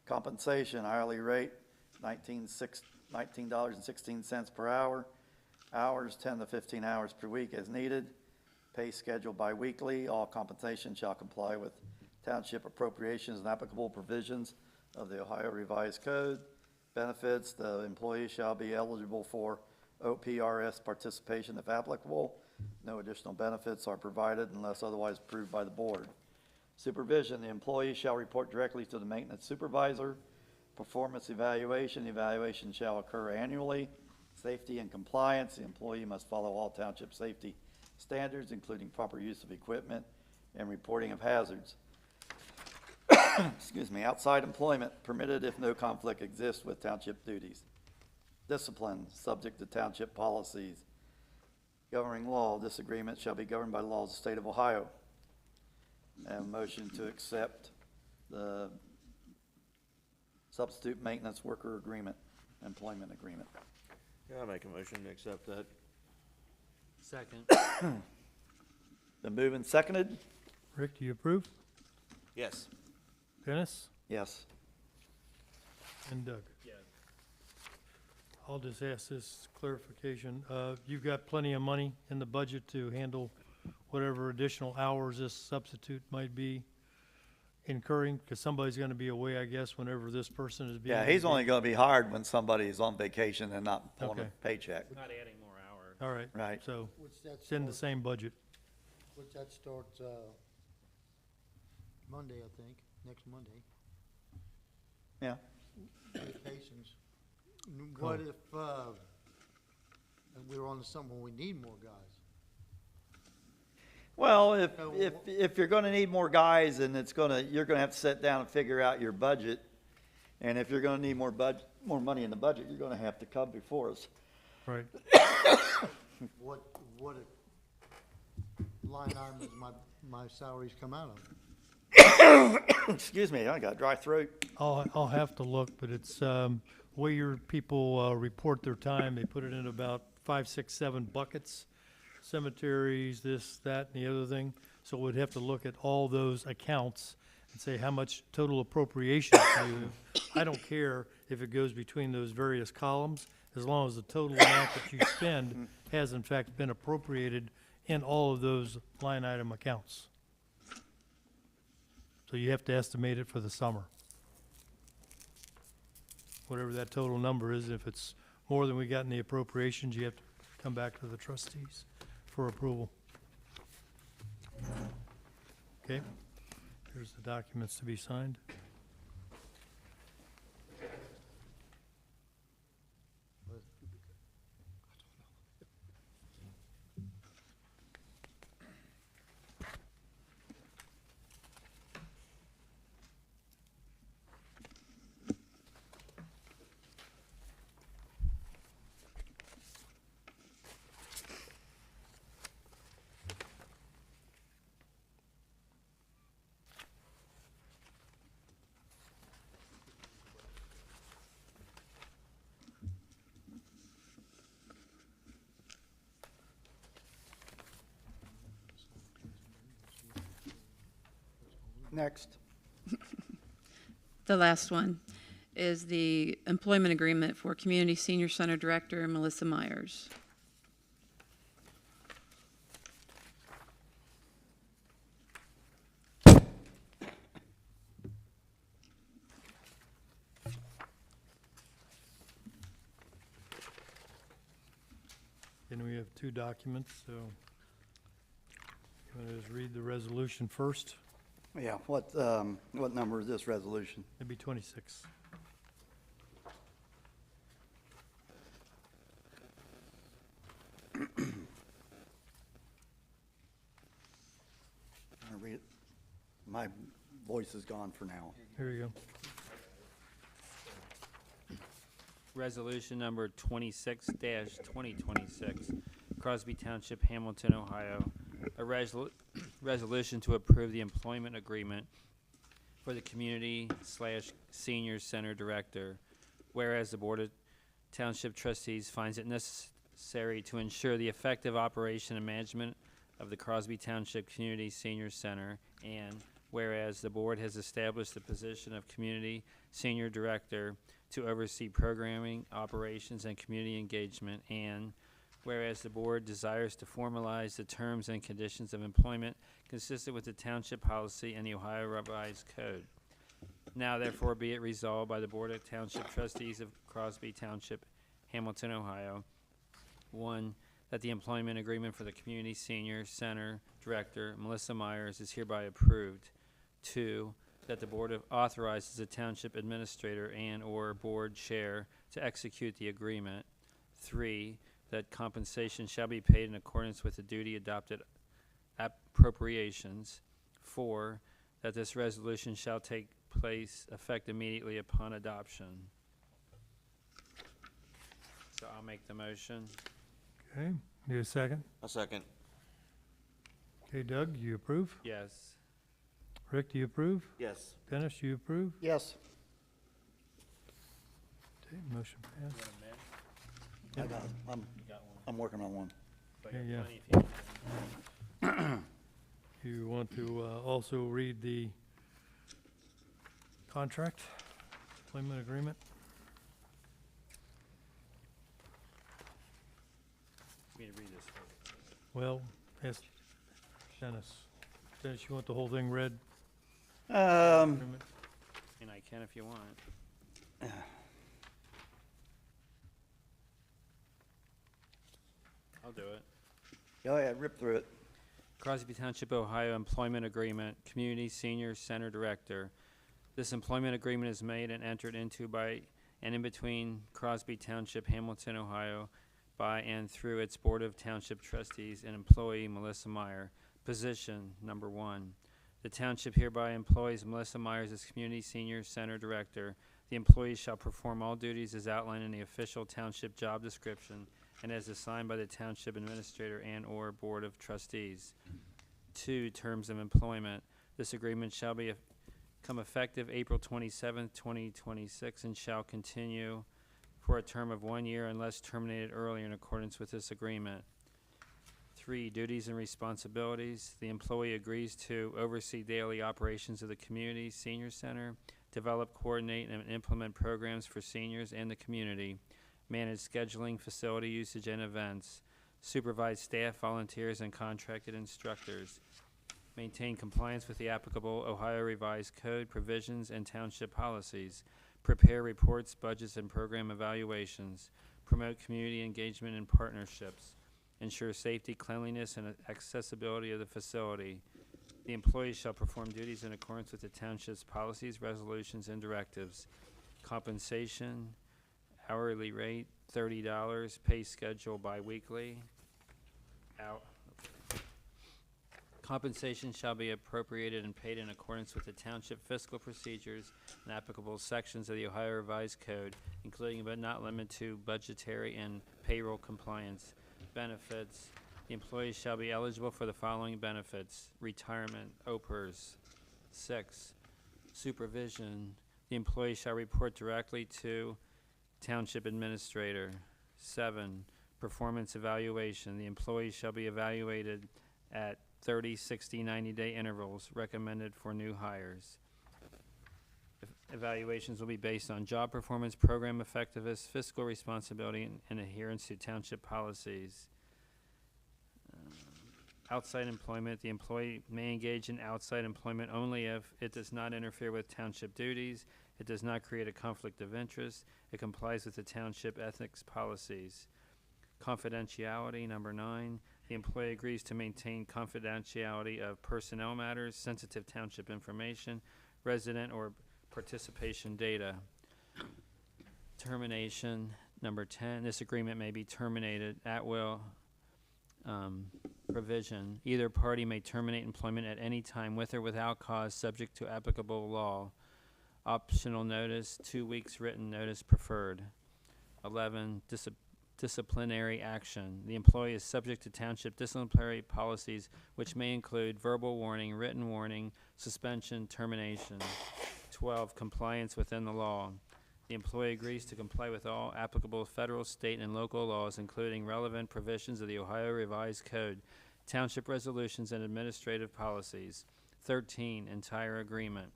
Compensation, hourly rate, $19.16 per hour. Hours, 10 to 15 hours per week as needed. Pay schedule bi-weekly. All compensation shall comply with township appropriations and applicable provisions of the Ohio Revised Code. Benefits, the employee shall be eligible for OPRS participation if applicable. No additional benefits are provided unless otherwise approved by the board. Supervision, the employee shall report directly to the maintenance supervisor. Performance evaluation, the evaluation shall occur annually. Safety and compliance, the employee must follow all township safety standards, including proper use of equipment and reporting of hazards. Excuse me, outside employment permitted if no conflict exists with township duties. Discipline, subject to township policies. Governing law, this agreement shall be governed by the laws of the state of Ohio. And a motion to accept the substitute maintenance worker agreement, employment agreement. Yeah, I'll make a motion to accept that. Second. Been moved and seconded? Rick, do you approve? Yes. Dennis? Yes. And Doug? Yes. I'll just ask this clarification. You've got plenty of money in the budget to handle whatever additional hours this substitute might be incurring? Because somebody's going to be away, I guess, whenever this person is being. Yeah, he's only gonna be hired when somebody's on vacation and not pulling a Okay. paycheck. Not adding more hours. All right. Right. So Which that it's in the starts, same budget. which that starts, Monday, I think, next Monday, Yeah. vacations. What if, and we're on the summer when we need more guys? Well, if, So if you're gonna need more guys, and you're gonna have to sit down and figure out your budget. And if you're gonna need more money in the budget, you're gonna have to come before us. Right. what line item does my salaries come out of? Excuse me, I got a dry throat. I'll have to look, but it's, way your people, report their time, they put it in about 5, 6, 7 buckets. Cemeteries, this, that, and the other thing. So we'd have to look at all those accounts and say how much total appropriations do you. I don't care if it goes between those various columns, as long as the total amount that you spend has in fact been appropriated in all of those line item accounts. So you have to estimate it for the summer. Whatever that total number is, if it's more than we got in the appropriations, you have to come back to the trustees for approval. Okay, here's the documents to be signed. Next. The last one is the employment agreement for Community Senior Center Director Melissa Myers. And we have 2 documents, so you want to just read the resolution first? Yeah, what number is this resolution? It'd be 26. I'll read it. My voice is gone for now. Here you go. Resolution number 26-2026, Crosby Township, Hamilton, Ohio. A resolution to approve the employment agreement for the Community/Senior Center Director. Whereas the Board of Township Trustees finds it necessary to ensure the effective operation and management of the Crosby Township Community Senior Center, and whereas the board has established the position of Community Senior Director to oversee programming, operations, and community engagement, and whereas the board desires to formalize the terms and conditions of employment consistent with the township policy and the Ohio Revised Code. Now therefore be it resolved by the Board of Township Trustees of Crosby Township, Hamilton, Ohio. 1, that the employment agreement for the Community Senior Center Director, Melissa Myers, is hereby approved. 2, that the board authorizes the township administrator and/or board chair to execute the agreement. 3, that compensation shall be paid in accordance with the duty adopted appropriations. 4, that this resolution shall take place effect immediately upon adoption. So I'll make the motion. Okay, need a second? A second. Okay, Doug, do you approve? Yes. Rick, do you approve? Yes. Dennis, do you approve? Yes. Okay, motion passed. I got it. I'm working on one. Yeah. You want to also read the contract, employment agreement? Me to read this. Well, ask Dennis. Dennis, you want the whole thing read? And I can if you want. I'll do it. Go ahead, rip through it. Crosby Township, Ohio Employment Agreement, Community Senior Center Director. This employment agreement is made and entered into by and in between Crosby Township, Hamilton, Ohio, by and through its Board of Township Trustees and employee Melissa Meyer, Position, number 1. The township hereby employs Melissa Myers as Community Senior Center Director. The employee shall perform all duties as outlined in the official township job description and as assigned by the township administrator and/or board of trustees. 2, terms of employment. This agreement shall become effective April 27th, 2026, and shall continue for a term of 1 year unless terminated earlier in accordance with this agreement. 3, duties and responsibilities. The employee agrees to oversee daily operations of the community senior center, develop, coordinate, and implement programs for seniors and the community, manage scheduling, facility usage, and events, supervise staff, volunteers, and contracted instructors, maintain compliance with the applicable Ohio Revised Code provisions and township policies, prepare reports, budgets, and program evaluations, promote community engagement and partnerships, ensure safety, cleanliness, and accessibility of the facility. The employee shall perform duties in accordance with the township's policies, resolutions, and directives. Compensation, hourly rate, $30, pay schedule biweekly. Compensation shall be appropriated and paid in accordance with the township fiscal procedures and applicable sections of the Ohio Revised Code, including but not limited to budgetary and payroll compliance. Benefits. The employee shall be eligible for the following benefits: retirement, OPERS. 6, supervision. The employee shall report directly to township administrator. 7, performance evaluation. The employee shall be evaluated at 30, 60, 90-day intervals recommended for new hires. Evaluations will be based on job performance, program effectiveness, fiscal responsibility, and adherence to township policies. Outside employment. The employee may engage in outside employment only if it does not interfere with township duties, it does not create a conflict of interest, it complies with the township ethics policies. Confidentiality, number 9. The employee agrees to maintain confidentiality of personnel matters, sensitive township information, resident or participation data. Termination, number 10. This agreement may be terminated at will. Provision. Either party may terminate employment at any time with or without cause, subject to applicable law. Optional notice, 2 weeks written notice preferred. 11, disciplinary action. The employee is subject to township disciplinary policies, which may include verbal warning, written warning, suspension, termination. 12, compliance within the law. The employee agrees to comply with all applicable federal, state, and local laws, including relevant provisions of the Ohio Revised Code, township resolutions, and administrative policies. 13, entire agreement.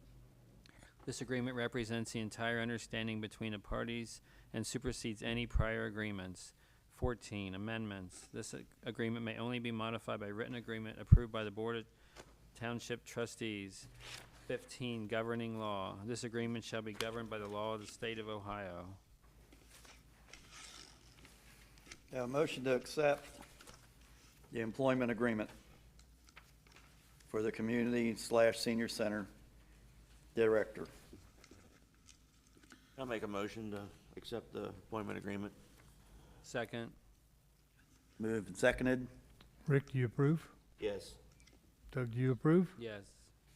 This agreement represents the entire understanding between the parties and supersedes any prior agreements. 14, amendments. This agreement may only be modified by written agreement approved by the Board of Township Trustees. 15, governing law. This agreement shall be governed by the law of the state of Ohio. A motion to accept the employment agreement for the community/senior center director. I'll make a motion to accept the employment agreement. Second. Moved and seconded. Rick, do you approve? Yes. Doug, do you approve? Yes.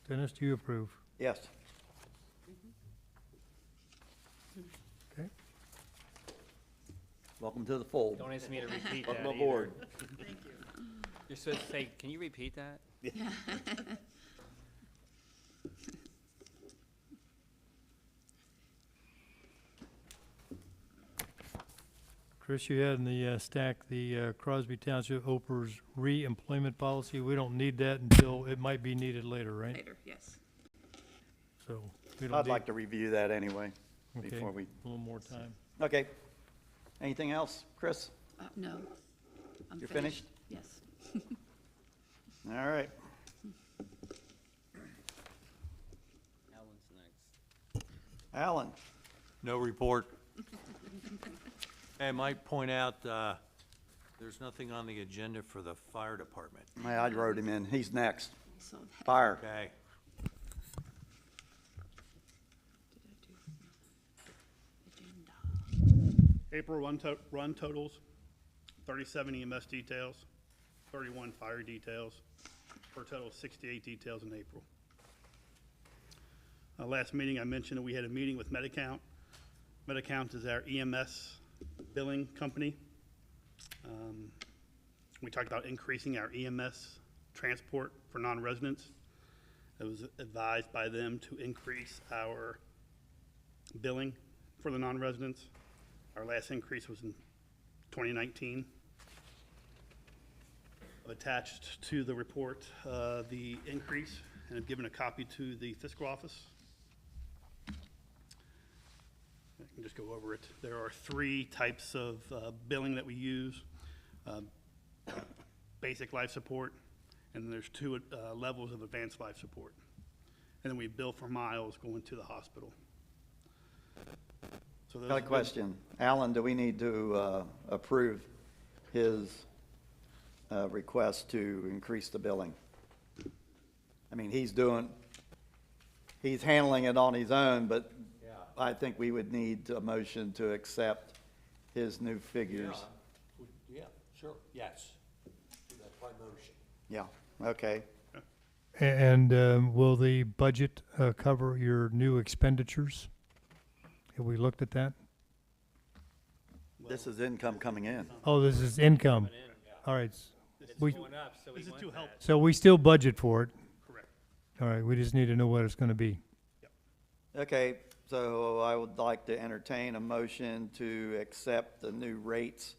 Dennis, do you approve? Yes. Okay. Welcome to the fold. Don't ask me to repeat that Welcome either. aboard. You're supposed to say, can you repeat that? Chris, you had in the stack the Crosby Township OPERS re-employment policy. We don't need that until it might be needed later, right? Later, yes. So we don't I'd need, like to review that anyway, okay, before we, a little more time. okay. Anything else, Chris? No. I'm You're finished? Yes. All right. Alan's next. Alan? No report. I might point out, there's nothing on the agenda for the fire department. I wrote him in. He's next. So that- Fire. Okay. Agenda. April run totals, 37 EMS details, 31 fire details, for a total of 68 details in April. Last meeting, I mentioned that we had a meeting with Medicount. Medicount is our EMS billing company. We talked about increasing our EMS transport for non-residents. It was advised by them to increase our billing for the non-residents. Our last increase was in 2019. I've attached to the report the increase, and I've given a copy to the fiscal office. I can just go over it. There are 3 types of billing that we use. Basic life support, and then there's 2 levels of advanced life support. And then we bill for miles going to the hospital. So those Got a question. Alan, do we need to approve his request to increase the billing? I mean, he's handling it on his own, but I think we would need a motion to accept his new figures. Yeah, sure, yes. That's my motion. Yeah, okay. And will the budget cover your new expenditures? Have we looked at that? This is income coming in. Oh, this is income. All right. It's We, going up, so we This is want to help, that. so we still budget for it. correct. All right, we just need to know what it's gonna be. Okay, so I would like to entertain a motion to accept the new rates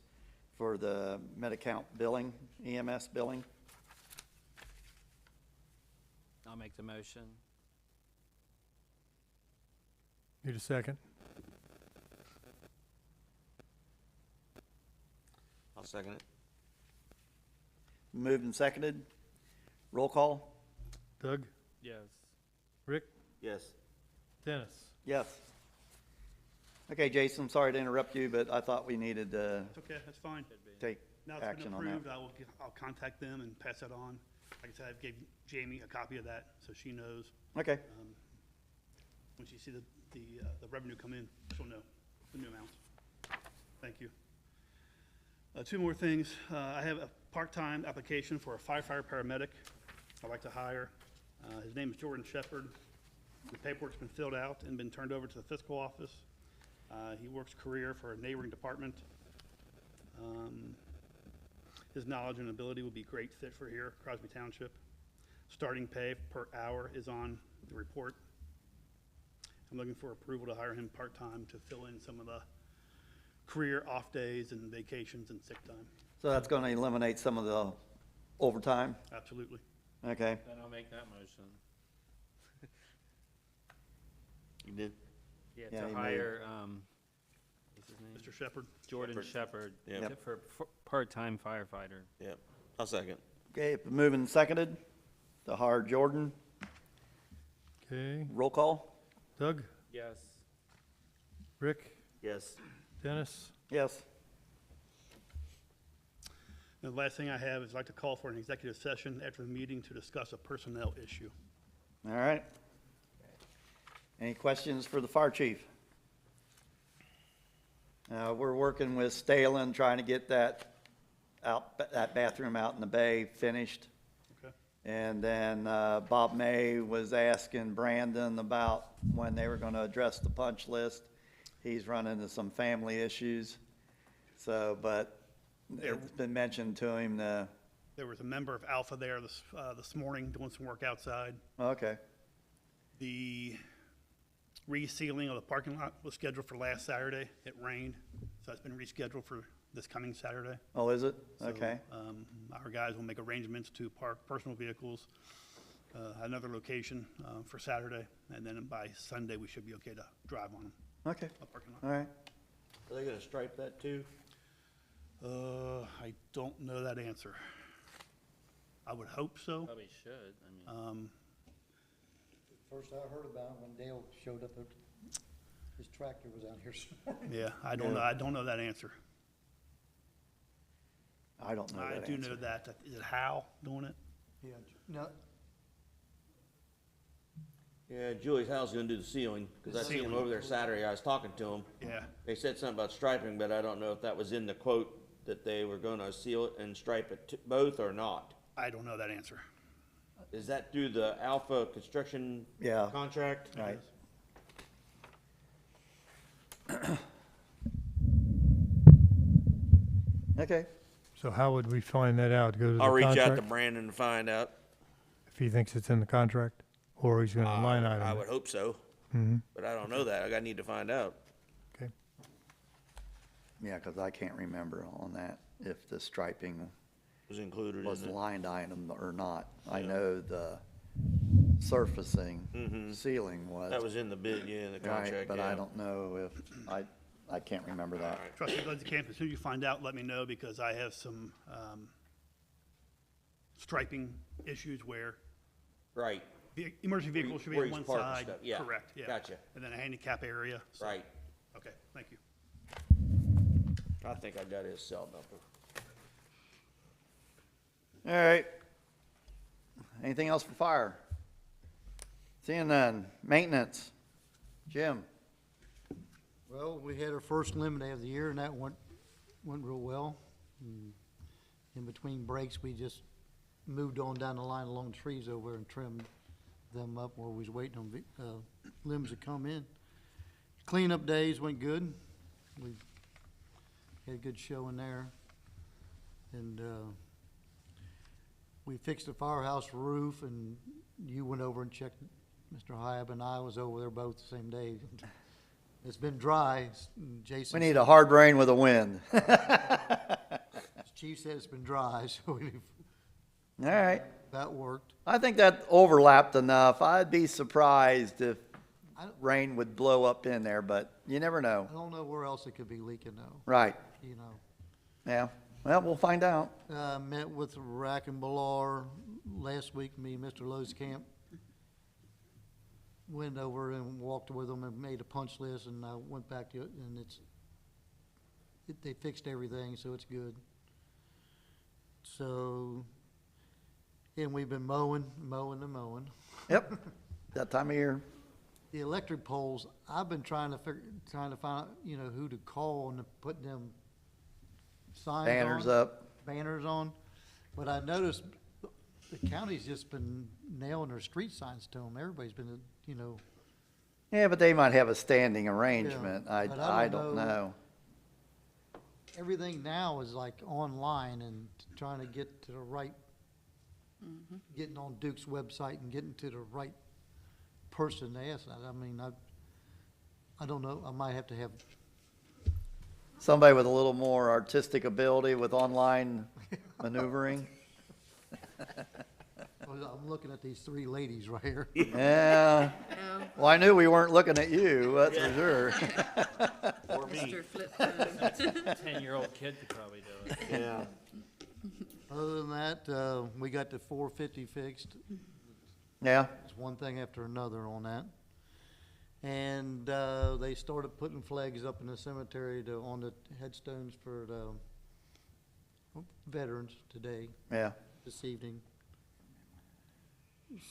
for the Medi-Count billing, EMS billing. I'll make the motion. Need a second? I'll second it. Moved and seconded. Roll call? Doug? Yes. Rick? Yes. Dennis? Yes. Okay, Jason, I'm sorry to interrupt you, but I thought we needed to It's okay, that's fine. take Now it's been action on that. approved, I'll contact them and pass that on. Like I said, I gave Jamie a copy of that, so she knows. Okay, When she sees the revenue come in, she'll know the new amounts. Thank you. 2 more things. I have a part-time application for a firefighter paramedic I'd like to hire. His name is Jordan Shepard. The paperwork's been filled out and been turned over to the fiscal office. He works career for a neighboring department. His knowledge and ability would be a great fit for here, Crosby Township. Starting pay per hour is on the report. I'm looking for approval to hire him part-time to fill in some of the career off days and vacations and sick time. so that's gonna eliminate some of the overtime, Absolutely. okay? Then I'll make that motion. You did? Yeah, To he made- hire, what's his name? Mr. Shepard? Jordan Shepard. Yep. For part-time firefighter. Yep. I'll second. Okay, moving and seconded to hire Jordan. Okay. Roll call? Doug? Yes. Rick? Yes. Dennis? Yes. And the last thing I have is I'd like to call for an executive session after the meeting to discuss a personnel issue. All right. Any questions for the fire chief? We're working with Stalen, trying to get that bathroom out in the bay finished. Okay? And then Bob May was asking Brandon about when they were gonna address the punch list. He's run into some family issues. So, but it's been mentioned to him, There was a member of Alpha there this morning doing some work outside. okay, The resealing of the parking lot was scheduled for last Saturday. It rained, so it's been rescheduled for this coming Saturday. oh, is it? So, Okay, Our guys will make arrangements to park personal vehicles, another location for Saturday, and then by Sunday, we should be okay to drive on them, okay, a parking lot. all right. Are they gonna stripe that too? I don't know that answer. I would hope so. Probably should, I mean. First I heard about it when Dale showed up, his tractor was out here this morning. Yeah, I don't know, I don't know that answer. I don't know I that do answer. know that, is it Hal doing it? Yeah, no, Yeah, Julie's house is gonna do the ceiling, cause I seen him over there Saturday, I was talking to him. Yeah, They said something about striping, but I don't know if that was in the quote that they were gonna seal it and stripe it both or not. I don't know that answer. Is that through the Alpha Construction Yeah. contract? Right. Okay. So how would we find that out? Go to the I'll reach out to contract? Brandon and find out. If he thinks it's in the contract, or he's gonna line I item would it? hope so, Mhm. but I don't know that. I need to find out. Okay. Yeah, because I can't remember on that if the striping Was included was in it. lined item or not. I Yeah. know the surfacing, ceiling was. That was in the bid, yeah, in the Right, contract, but yeah. I don't know if, I can't remember that. Trustee Camp, as soon as you find out, let me know, because I have some striping issues where Right, the emergency vehicle should be where on he's one parked and side. stuff, yeah. Correct, yeah. Gotcha. And then a handicap area. so- right. Okay, thank you. I think I got his cell number. All right. Anything else for fire? Seeing none. Maintenance. Jim? Well, we had our first lemonade of the year, and that went real well. In between breaks, we just moved on down the line along the trees over there and trimmed them up where we was waiting on limbs to come in. Cleanup days went good. We had a good show in there. And we fixed the firehouse roof, and you went over and checked. Mr. Hyab and I was over there both the same day. It's been dry. Jason. We need a hard rain with a wind. Chief said it's been dry, so All right. that worked. I think that overlapped enough. I'd be surprised if rain would blow up in there, but you never know. I don't know where else it could be leaking though, Right. you know. Yeah. Well, we'll find out. Met with Rack and Balar last week, me and Mr. Losecamp. Went over and walked with them and made a punch list, and I went back to it, and they fixed everything, so it's good. So, and we've been mowing. Yep. That time of year. The electric poles, I've been trying to find out, who to call and to put them signs on. Banners up. Banners on, but I noticed the county's just been nailing their street signs to them. Everybody's been, Yeah, but they might have a standing arrangement. but I don't know. everything now is like online and trying to get to the right, getting on Duke's website and getting to the right person to ask. I mean, I don't know, I might have to have, Somebody with a little more artistic ability with online maneuvering. I'm looking at these three ladies right here. Yeah. Well, I knew we weren't looking at you, that's for sure. Or me. Mr. Flip phone. 10-year-old kid could probably do it. Yeah. Other than that, we got the 450 fixed. Yeah. It's one thing after another on that. And they started putting flags up in the cemetery on the headstones for the veterans today, Yeah. this evening.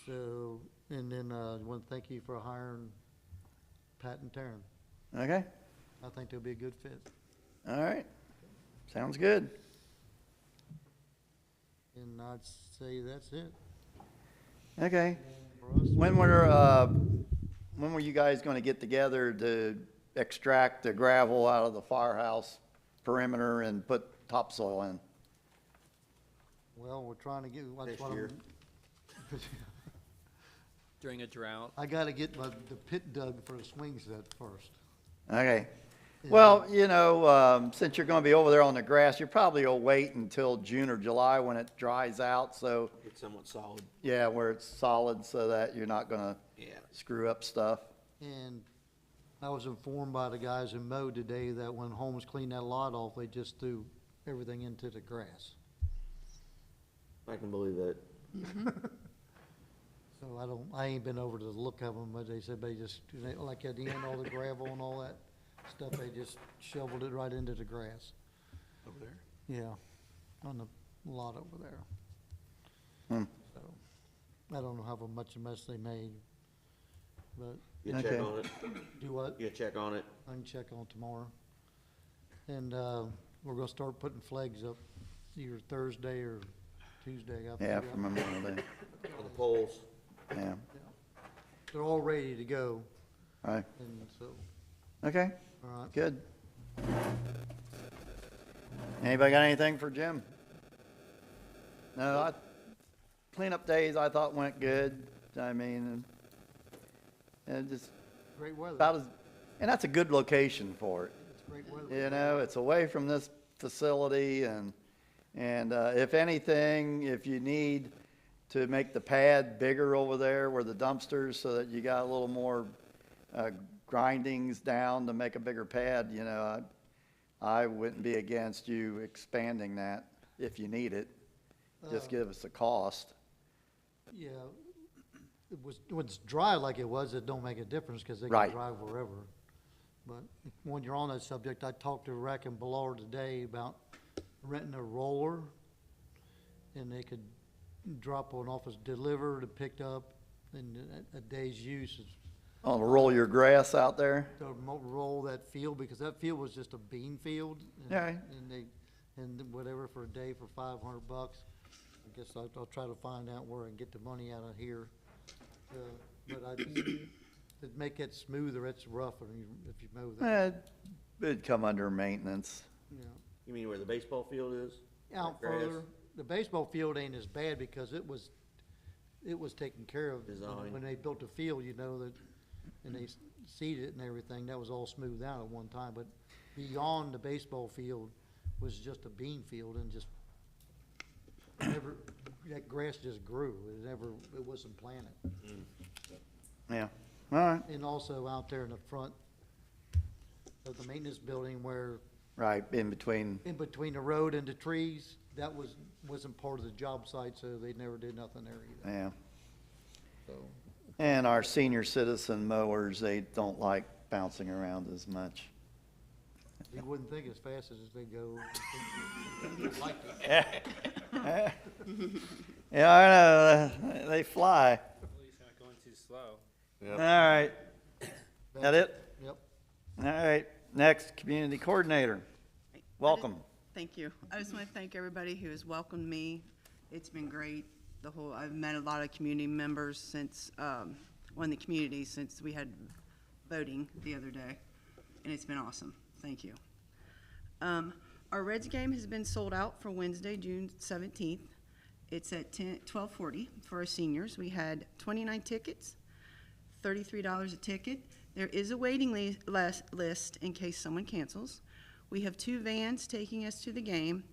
So, and then I want to thank you for hiring Pat and Taryn. Okay. I think they'll be a good fit. All right. Sounds good. And I'd say that's it Okay. for us. When were you guys going to get together to extract the gravel out of the firehouse perimeter and put topsoil in? Well, we're trying to get, that's This what year. During a drought. I gotta get the pit dug for the swing set first. Okay. Well, since you're going to be over there on the grass, you probably will wait until June or July when it dries out. So, It's somewhat solid. yeah, where it's solid so that you're not going to Yeah. screw up stuff. And I was informed by the guys who mowed today that when Holmes cleaned that lot off, they just threw everything into the grass. I can believe that. So I ain't been over to look of them, but they said like at the end, all the gravel and all that stuff, they just shoveled it right into the grass. Over there? Yeah, on the lot over there. Hmm. So, I don't know how much a mess they made, but You check Okay. on it. do what? You check on it. I can check on tomorrow. And we're gonna start putting flags up either Thursday or Tuesday. Yeah, for Memorial Day, On the polls. yeah. They're all ready to go, All right, and so, okay, all right. good. Anybody got anything for Jim? No, cleanup days I thought went good. I mean, and just Great weather. about as, and that's a good location for it. It's great weather. You know, it's away from this facility and if anything, if you need to make the pad bigger over there where the dumpsters so that you got a little more grindings down to make a bigger pad, you know, I wouldn't be against you expanding that if you need it. Just give us a cost. Yeah, when it's dry like it was, it don't make a difference, because they Right. can drive wherever. But when you're on that subject, I talked to Rack and Ballard today about renting a roller, and they could drop one off as delivered and picked up, and a day's use is Oh, to roll your grass out there? to roll that field, because that field was just a bean field. and- Yeah, right. And whatever for a day for $500. I guess I'll try to find out where I can get the money out of here. But to make it smoother, it's rougher if you mow that, It'd come under maintenance. you know. You mean where the baseball field is? Out Grass. further, the baseball field ain't as bad because it was taken care of. Designed. When they built the field, you know, that, and they seeded it and everything, that was all smoothed out at one time. But beyond the baseball field was just a bean field, and just never, that grass just grew. It wasn't planted. Yeah, all right, And also out there in the front of the maintenance building where, right, in between, in between the road and the trees, that wasn't part of the job site, so they never did nothing there either, yeah. so. And our senior citizen mowers, they don't like bouncing around as much. You wouldn't think as fast as they go. Like it. Yeah, I know, they fly. At least not going too slow. All right, that it? Yep. All right, next, community coordinator. Welcome. Thank you. I just want to thank everybody who has welcomed me. It's been great. I've met a lot of community members since, in the community since we had voting the other day, and it's been awesome. Thank you. Our Reds game has been sold out for Wednesday, June 17th. It's at 12:40 for our seniors. We had 29 tickets, $33 a ticket. There is a waiting list in case someone cancels. We have 2 vans taking us to the game.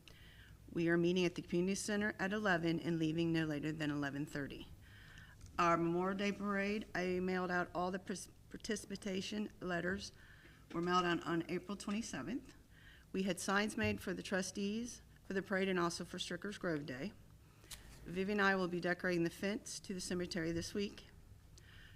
We are meeting at the community center at 11 and leaving no later than 11:30. Our Memorial Day parade, I mailed out all the participation letters were mailed out on April 27th. We had signs made for the trustees for the parade and also for Strickers Grove Day. Vivi and I will be decorating the fence to the cemetery this week.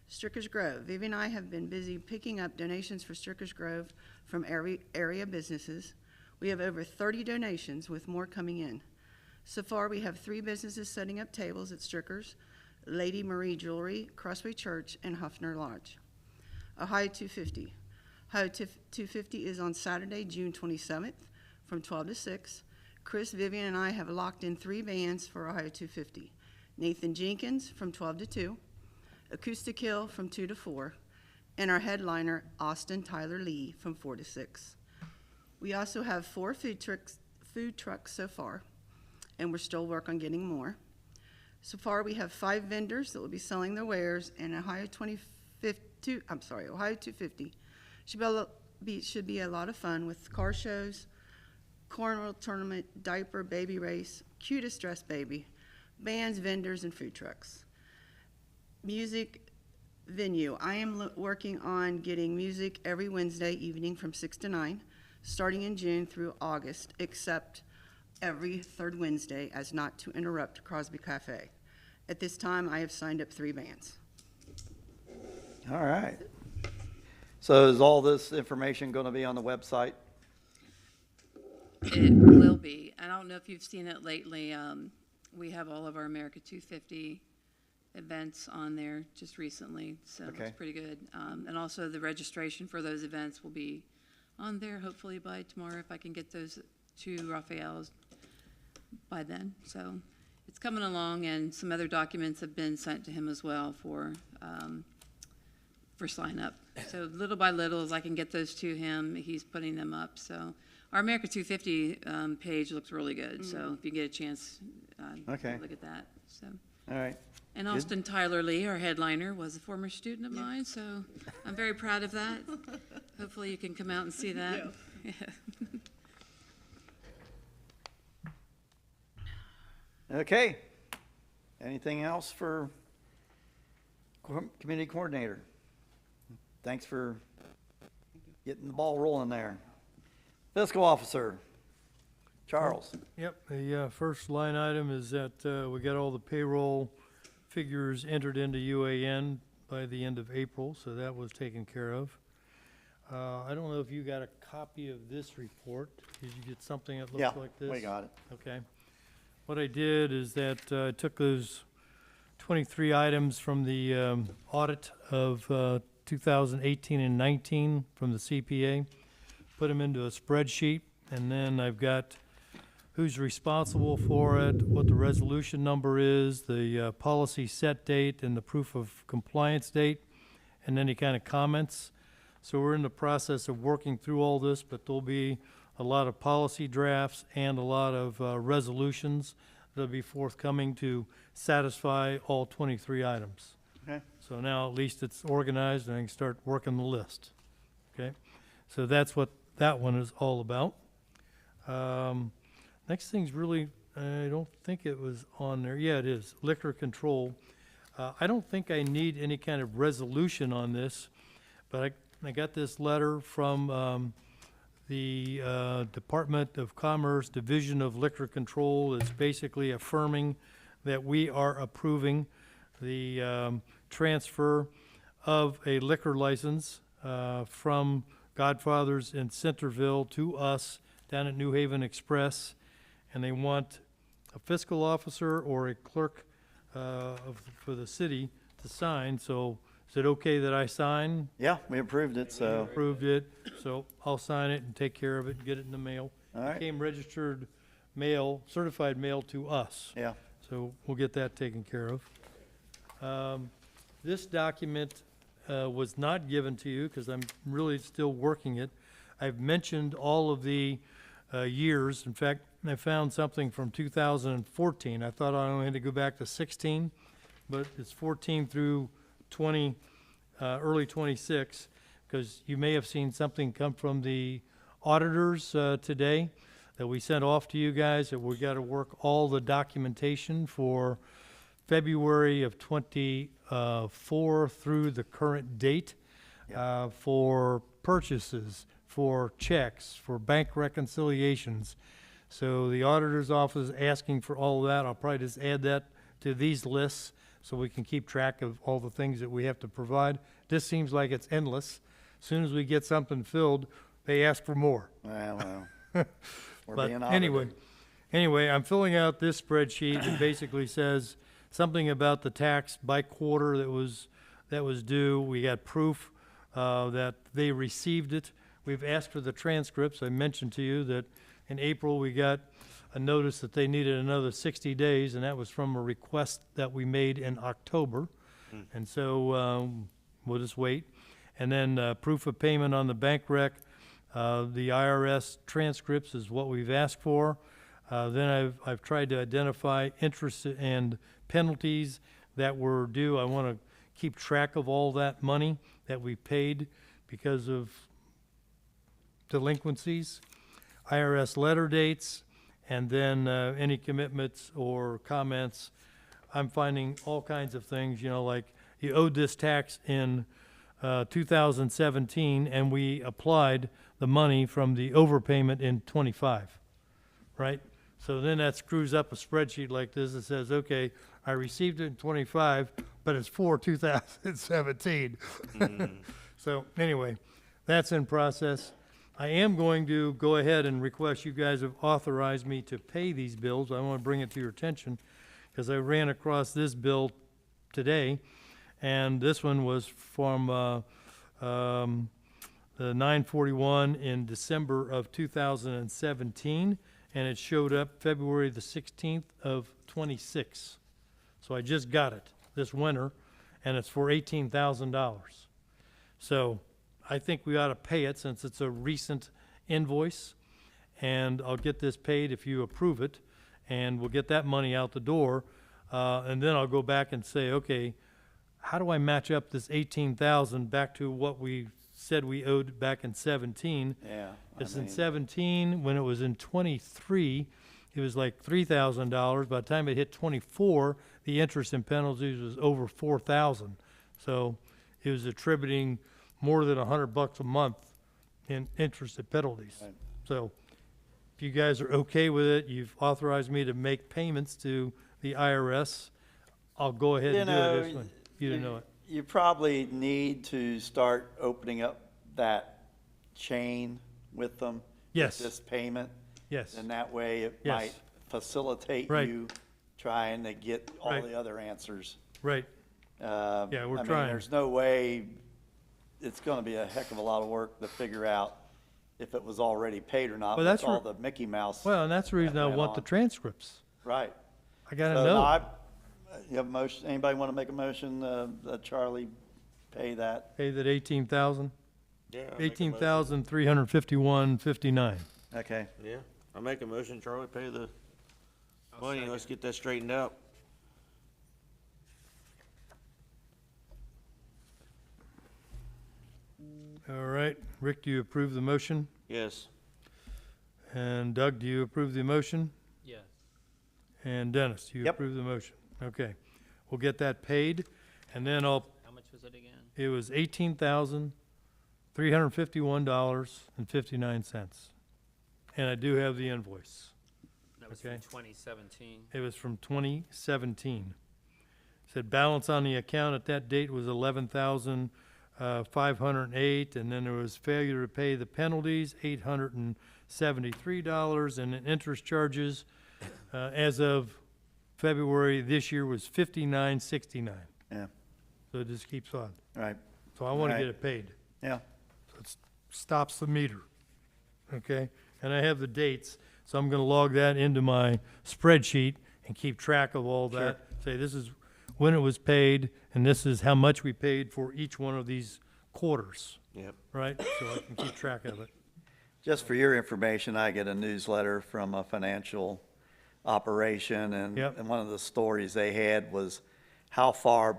Strickers Grove. Vivi and I have been busy picking up donations for Strickers Grove from area businesses. We have over 30 donations, with more coming in. So far, we have 3 businesses setting up tables at Strickers: Lady Marie Jewelry, Crosby Church, and Huffner Lodge. Ohio 250. Ohio 250 is on Saturday, June 27th, from 12 to 6. Chris, Vivian, and I have locked in 3 bands for Ohio 250. Nathan Jenkins from 12 to 2. Acoustic Hill from 2 to 4. And our headliner, Austin Tyler Lee, from 4 to 6. We also have 4 food trucks so far, and we're still working on getting more. So far, we have 5 vendors that will be selling their wares, and Ohio 250 should be a lot of fun with car shows, cornhole tournament, diaper, baby race, cutest dressed baby, bands, vendors, and food trucks. Music venue. I am working on getting music every Wednesday evening from 6 to 9, starting in June through August, except every 3rd Wednesday, as not to interrupt Crosby Cafe. At this time, I have signed up 3 bands. All right. So is all this information going to be on the website? It will be. I don't know if you've seen it lately. We have all of our America 250 events on there just recently, so Okay. it's pretty good. And also the registration for those events will be on there hopefully by tomorrow, if I can get those to Raphael's by then. So it's coming along, and some other documents have been sent to him as well for sign up. So little by little, as I can get those to him, he's putting them up. So our America 250 page looks really good. So if you get a chance, Okay. look at that. So. All right. And Austin Tyler Lee, our headliner, was a former student of mine, so I'm very proud of that. Hopefully you can come out and see that. Yeah. Okay. Anything else for community coordinator? Thanks for getting the ball rolling there. Fiscal officer, Charles. Yep, the first line item is that we got all the payroll figures entered into UAN by the end of April, so that was taken care of. I don't know if you got a copy of this report. Did you get something that looks like this? We got it. Okay. What I did is that I took those 23 items from the audit of 2018 and 19 from the CPA, put them into a spreadsheet, and then I've got who's responsible for it, what the resolution number is, the policy set date, and the proof of compliance date, and any kind of comments. So we're in the process of working through all this, but there'll be a lot of policy drafts and a lot of resolutions that'll be forthcoming to satisfy all 23 items. Okay. So now at least it's organized and I can start working the list. Okay? So that's what that one is all about. Next thing's really, I don't think it was on there. Yeah, it is. Liquor control. I don't think I need any kind of resolution on this, but I got this letter from the Department of Commerce, Division of Liquor Control. It's basically affirming that we are approving the transfer of a liquor license from Godfather's in Centerville to us down at New Haven Express. And they want a fiscal officer or a clerk for the city to sign. So is it okay that I sign? Yeah, we approved it, so. Approved it, so I'll sign it and take care of it and get it in the mail. All right. It came registered mail, certified mail to us. Yeah. So we'll get that taken care of. This document was not given to you because I'm really still working it. I've mentioned all of the years. In fact, I found something from 2014. I thought I only had to go back to 16, but it's 14 through 20, early 26, because you may have seen something come from the auditors today that we sent off to you guys, that we got to work all the documentation for February of 24 through the current date, for purchases, for checks, for bank reconciliations. So the auditor's office is asking for all of that. I'll probably just add that to these lists so we can keep track of all the things that we have to provide. This seems like it's endless. As soon as we get something filled, they ask for more. Well, we're But being audited. anyway, I'm filling out this spreadsheet. It basically says something about the tax by quarter that was due. We got proof that they received it. We've asked for the transcripts. I mentioned to you that in April we got a notice that they needed another 60 days, and that was from a request that we made in October. And so we'll just wait. And then proof of payment on the bank rec. The IRS transcripts is what we've asked for. Then I've tried to identify interest and penalties that were due. I want to keep track of all that money that we paid because of delinquencies, IRS letter dates, and then any commitments or comments. I'm finding all kinds of things, you know, like you owed this tax in 2017, and we applied the money from the overpayment in 25, right? So then that screws up a spreadsheet like this that says, okay, I received it in 25, but it's for 2017. So anyway, that's in process. I am going to go ahead and request you guys have authorized me to pay these bills. I want to bring it to your attention because I ran across this bill today, and this one was from the 941 in December of 2017, and it showed up February the 16th of '26. So I just got it this winter, and it's for $18,000. So I think we ought to pay it since it's a recent invoice, and I'll get this paid if you approve it, and we'll get that money out the door. And then I'll go back and say, okay, how do I match up this 18,000 back to what we said we owed back in 17? Yeah. It's in 17, when it was in 23, it was like $3,000. By the time it hit 24, the interest and penalties was over 4,000. So it was attributing more than $100 a month in interest and penalties. Right. So if you guys are okay with it, you've authorized me to make payments to the IRS. I'll go ahead and do it this one. You didn't know it. You probably need to start opening up that chain with them. Yes. With this payment. Yes. And that way it Yes. might facilitate Right. you trying to get all Right. the other answers. Right. Yeah, we're I mean, trying. there's no way, it's gonna be a heck of a lot of work to figure out if it was already paid or not Well, with that's all where- the Mickey Mouse. Well, and that's the reason that I went want the on. transcripts. Right. I gotta So, know. you have a motion, anybody wanna make a motion, that Charlie pay that? Pay that 18,000? Yeah. I'll make a motion. 18,351.59. Okay. Yeah, I make a motion, Charlie, pay the money, let's get that straightened out. All right. Rick, do you approve the motion? Yes. And Doug, do you approve the motion? Yes. And Dennis, do you Yep. approve the motion? Okay. We'll get that paid, and then How much was it again? it was $18,351.59. And I do have the invoice. That was Okay. from 2017. It was from 2017. Said balance on the account at that date was 11,508, and then there was failure to pay the penalties, $873, and then interest charges, as of February this year was $59.69. Yeah, So it just keeps on. right, So I want to Right. get it paid. yeah. So it stops the meter, okay? And I have the dates, so I'm gonna log that into my spreadsheet and keep track of all that. Say, this is when it was paid, and this is how much we paid for each one of these quarters, Yep. right? So I can keep track of it. Just for your information, I get a newsletter from a financial operation, and, Yep. and one of the stories they had was how far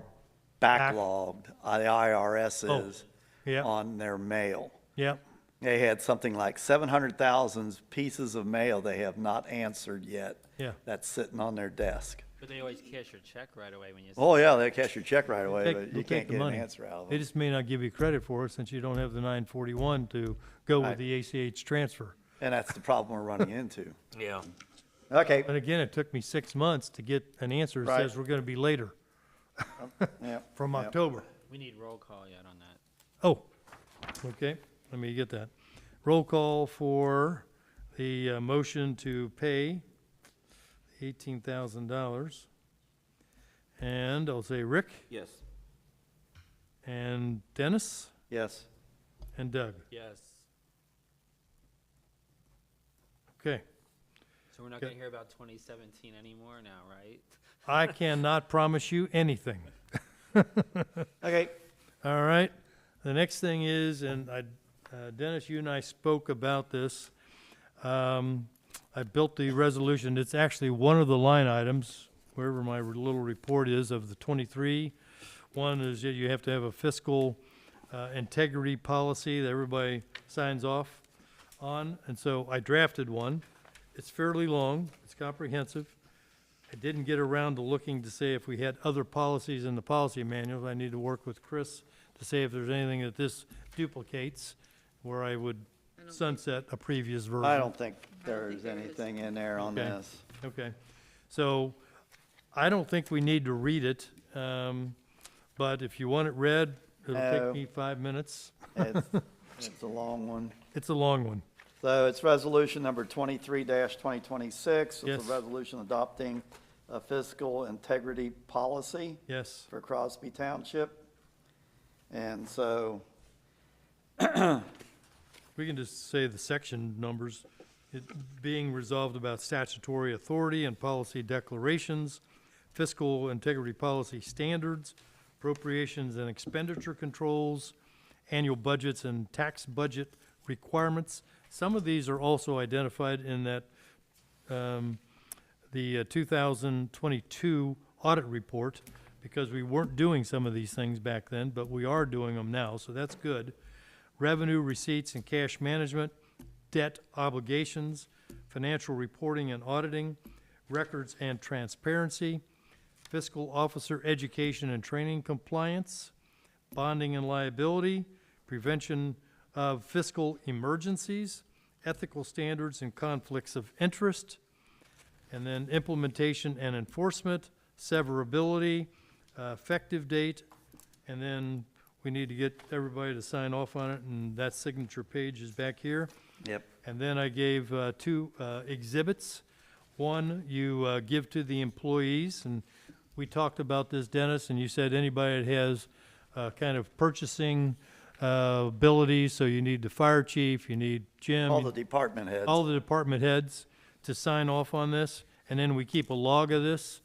backlogged the IRS Oh, is yeah. on their mail. Yep, They had something like 700,000 pieces of mail they have not answered yet. Yeah. That's sitting on their desk. But they always cash your check right away when you. Oh, yeah, they cash your check right away, Take- but they'll you take can't the get an money. answer out of They them. just may not give you credit for it since you don't have the 941 to go with Right. the ACH transfer. And that's the problem we're running into. Yeah. Okay, But again, it took me 6 months to get an answer that Right. says we're gonna be later yeah. from yeah. October. We need roll call yet on that. Oh, okay, let me get that. Roll call for the motion to pay $18,000. And I'll say Rick Yes. and Dennis Yes. and Doug. Yes. Okay, So we're not Okay. gonna hear about 2017 anymore now, right? I cannot promise you anything. Okay, All right, the next thing is, and Dennis, you and I spoke about this. I built the resolution, it's actually one of the line items, wherever my little report is of the 23. One is that you have to have a fiscal integrity policy that everybody signs off on, and so I drafted one. It's fairly long, it's comprehensive. I didn't get around to looking to say if we had other policies in the policy manuals. I need to work with Chris to say if there's anything that this duplicates, where I would sunset a previous version. I don't think there's anything in there on Okay. this. Okay, so I don't think we need to read it, but if you want it read, it'll No. take me 5 minutes. It's a long one. It's a long one. So it's resolution number 23-2026. Yes. It's a resolution adopting a fiscal integrity policy Yes, for Crosby Township. And so, we can just say the section numbers. it being resolved about statutory authority and policy declarations, fiscal integrity policy standards, appropriations and expenditure controls, annual budgets and tax budget requirements. Some of these are also identified in that, the 2022 audit report, because we weren't doing some of these things back then, but we are doing them now, so that's good. Revenue, receipts, and cash management, debt obligations, financial reporting and auditing, records and transparency, fiscal officer education and training compliance, bonding and liability, prevention of fiscal emergencies, ethical standards and conflicts of interest, and then implementation and enforcement, severability, effective date, and then we need to get everybody to sign off on it, and that signature page is back here. Yep. And then I gave two exhibits. One, you give to the employees, and we talked about this, Dennis, and you said anybody that has kind of purchasing abilities, so you need the fire chief, you need Jim. All the department heads. All the department heads to sign off on this, and then we keep a log of this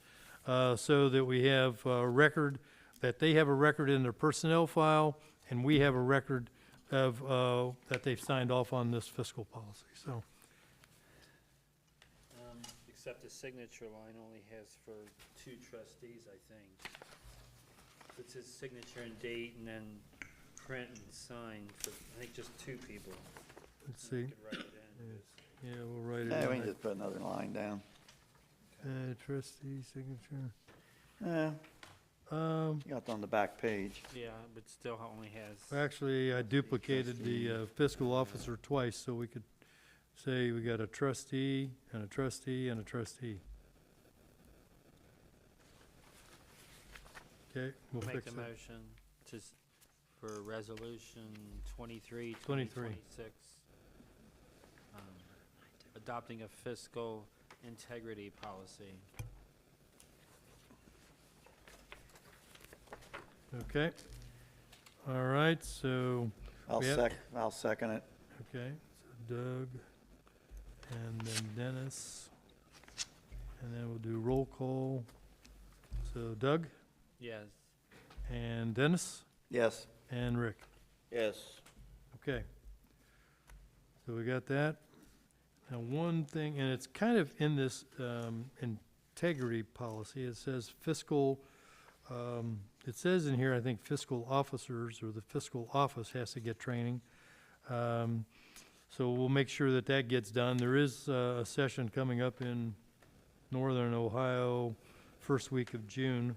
so that we have a record, that they have a record in their personnel file, and we have a record of, that they've signed off on this fiscal policy, so. Except the signature line only has for 2 trustees, I think. It's his signature and date, and then print and sign for, I think, just 2 people. Let's see. You could write it in. Yeah, we'll write it Yeah, we in. can just put another line down. Trustee signature. You got it on the back page. Yeah, but still only has. Actually, I duplicated the fiscal officer twice, so we could say we got a trustee and a trustee and a trustee. Okay, we'll Make fix the that. motion for resolution 23, 23. 2026. Adopting a fiscal integrity policy. Okay. All right, so, I'll We have- I'll second it. okay, so Doug, and then Dennis, and then we'll do roll call. So Doug, Yes. and Dennis, Yes. and Rick. Yes. Okay. So we got that. Now, one thing, and it's kind of in this integrity policy, it says fiscal, it says in here, I think fiscal officers or the fiscal office has to get training. So we'll make sure that that gets done. There is a session coming up in northern Ohio, first week of June.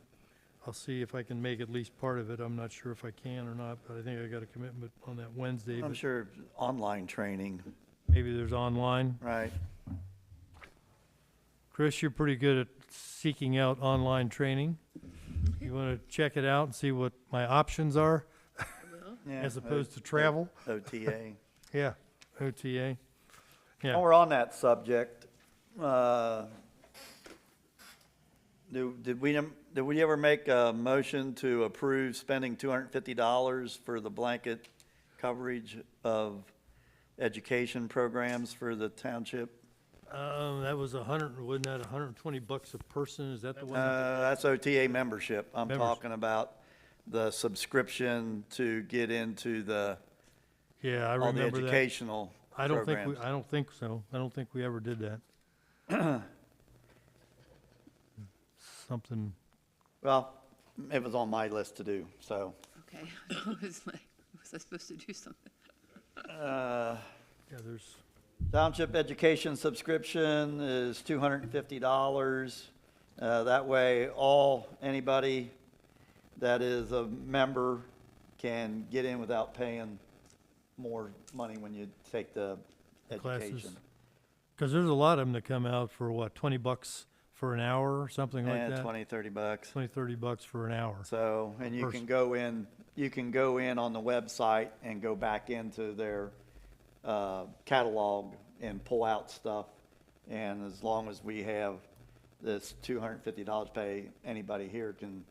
I'll see if I can make at least part of it. I'm not sure if I can or not, but I think I got a commitment on that Wednesday. I'm but sure online training, Maybe there's online. right? Chris, you're pretty good at seeking out online training. You want to check it out and see what my options are Yeah, as opposed to travel? OTA. Yeah, OTA. Yeah. While we're on that subject, did we ever make a motion to approve spending $250 for the blanket coverage of education programs for the township? That was wasn't that $120 a person? Is that the one? That's OTA membership. I'm Membership. talking about the subscription to get into the, Yeah, I all the remember that. educational I don't think programs. I don't think so. I don't think we ever did that. Something, Well, it was on my list to do, so. Okay, I was like, was I supposed to do something? yeah, there's, Township education subscription is $250. That way, anybody that is a member can get in without paying more money when you take the Classes. education. because there's a lot of them that come out for what, $20 for an hour or something like And that? 20, 30 bucks. 20, $30 for an hour. So, and you person. can go in on the website and go back into their catalog and pull out stuff. And as long as we have this $250 pay, anybody here can,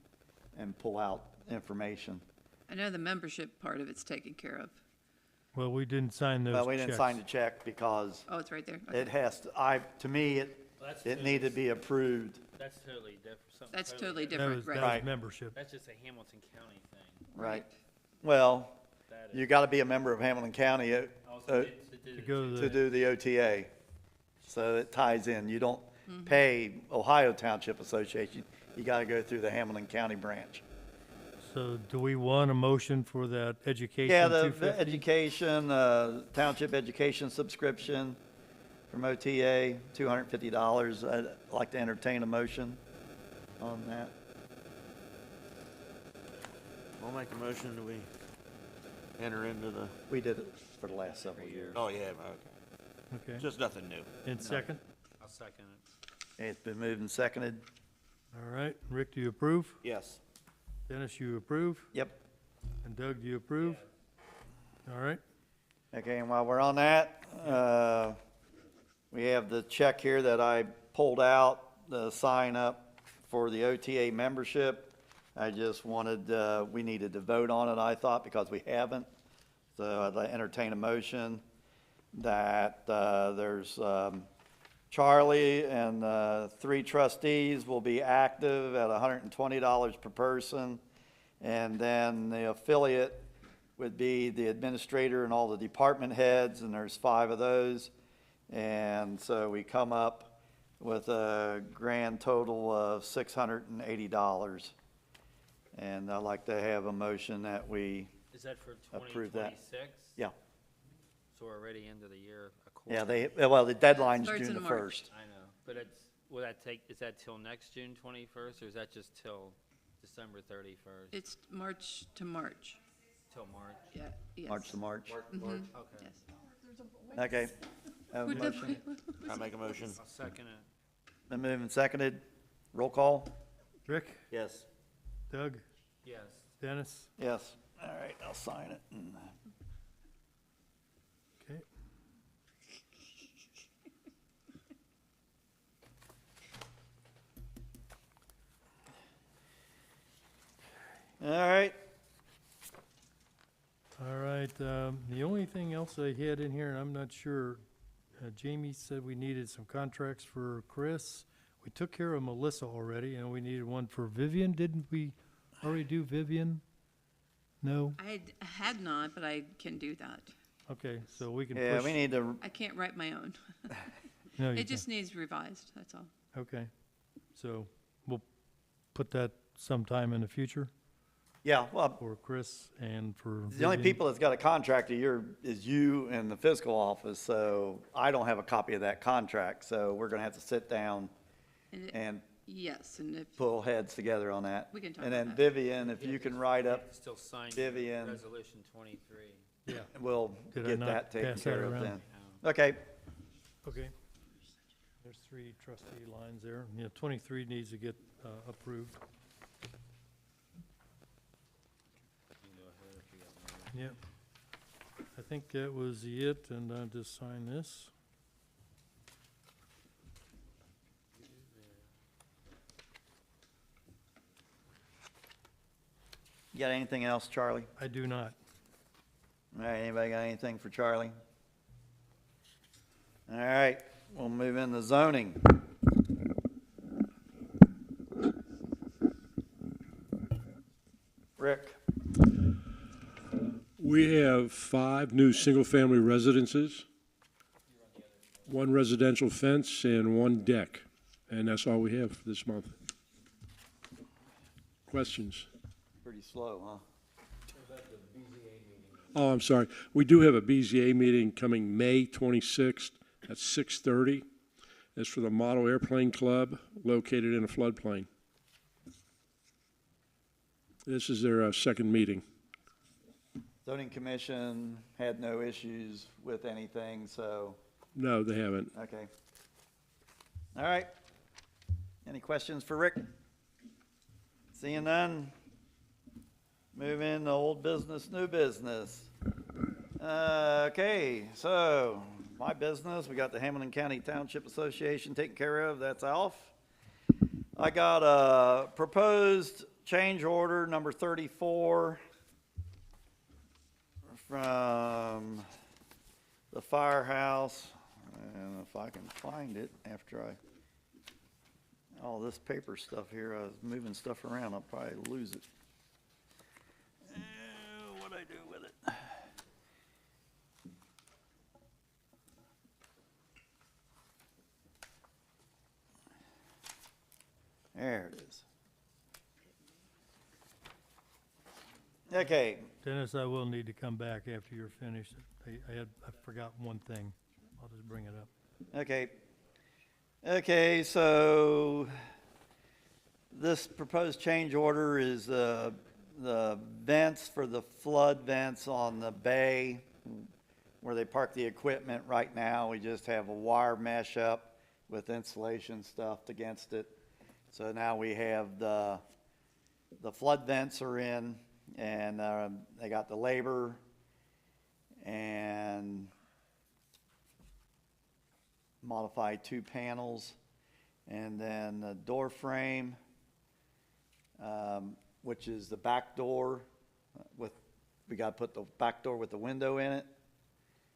and pull out information. I know the membership part of it's taken care of. Well, we didn't sign those Well, we didn't checks. sign the check because Oh, it's right there. Okay. it has to, to me, it needed to be approved. That's totally different. That's totally That different, was, right? that Right. was membership. That's just a Hamilton County thing. Right. Well, That you gotta be a member of Hamilton County Also, To go to to the, do the OTA. So it ties in. You don't pay Ohio Township Association. You gotta go through the Hamilton County branch. so do we want a motion for that education Yeah, the 250? education, township education subscription from OTA, $250. I'd like to entertain a motion on that. I'll make a motion that we enter into the, We did it for the last several years. oh, yeah, okay. Okay, Just nothing new. and second? I'll second it. It's been moved and seconded. All right, Rick, do you approve? Yes. Dennis, you approve? Yep. And Doug, do you approve? All right, Okay, and while we're on that, we have the check here that I pulled out, the sign up for the OTA membership. I just wanted, we needed to vote on it, I thought, because we haven't. So I'd like to entertain a motion that there's Charlie and 3 trustees will be active at $120 per person. And then the affiliate would be the administrator and all the department heads, and there's 5 of those. And so we come up with a grand total of $680. And I'd like to have a motion that we, Is that for Approve that. 2026? yeah, So we're already into the year, a quarter. yeah, well, the deadline's Starts June in the March. 1st. I know, but will that take, is that till next June 21st, or is that just till December 31st? It's March to March. Till March? Yeah, yes. March to March. Okay. Yes. Okay. Have a With the- motion. I make a motion. I'll second it. Been moved and seconded. Roll call? Rick, Yes. Doug, Yes. Dennis, Yes. All right, I'll sign it. okay. All right. All right, the only thing else I had in here, and I'm not sure, Jamie said we needed some contracts for Chris. We took care of Melissa already, and we needed one for Vivian. Didn't we already do Vivian? No? Had not, but I can do that. Okay, so we can push. Yeah, we need to, I can't write my own. No, you It just needs revised, that's all. can't. Okay, so we'll put that sometime in the future yeah, well, for Chris and for the only Vivian. people that's got a contract a year is you and the fiscal office, so I don't have a copy of that contract, so we're gonna have to sit down And it- and Yes, and if, pull heads together on that. We can talk And about then that. Vivian, if you can write up, Still sign Vivian. Resolution 23. Yeah, we'll Did I get not that taken pass that care of around? then. Okay, okay. There's 3 trustee lines there. Yeah, 23 needs to get approved. You can go ahead if you got more. Yep. I think that was it, and I'll just sign this. you got anything else, Charlie? I do not. All right, anybody got anything for Charlie? All right, we'll move into zoning. Rick? We have 5 new single-family residences, 1 residential fence, and 1 deck. And that's all we have this month. Questions? Pretty slow, huh? Oh, I'm sorry. We do have a BZA meeting coming May 26th at 6:30. It's for the Model Airplane Club located in a floodplain. This is their second meeting. Zoning Commission had no issues with anything, so, No, they haven't. okay. All right. Any questions for Rick? Seeing none? Move in to old business, new business. Okay, so my business, we got the Hamilton County Township Association taken care of, that's off. I got a proposed change order number 34 from the firehouse, and if I can find it after all this paper stuff here, I was moving stuff around, I'll probably lose it. What'd I do with it? There it is. Okay, Dennis, I will need to come back after you're finished. I forgot one thing. I'll just bring it up. okay. Okay, so this proposed change order is the vents for the flood vents on the bay where they park the equipment right now. We just have a wire mesh up with insulation stuffed against it. So now we have the flood vents are in, and they got the labor and modified 2 panels, and then the door frame, which is the back door we got to put the back door with the window in it,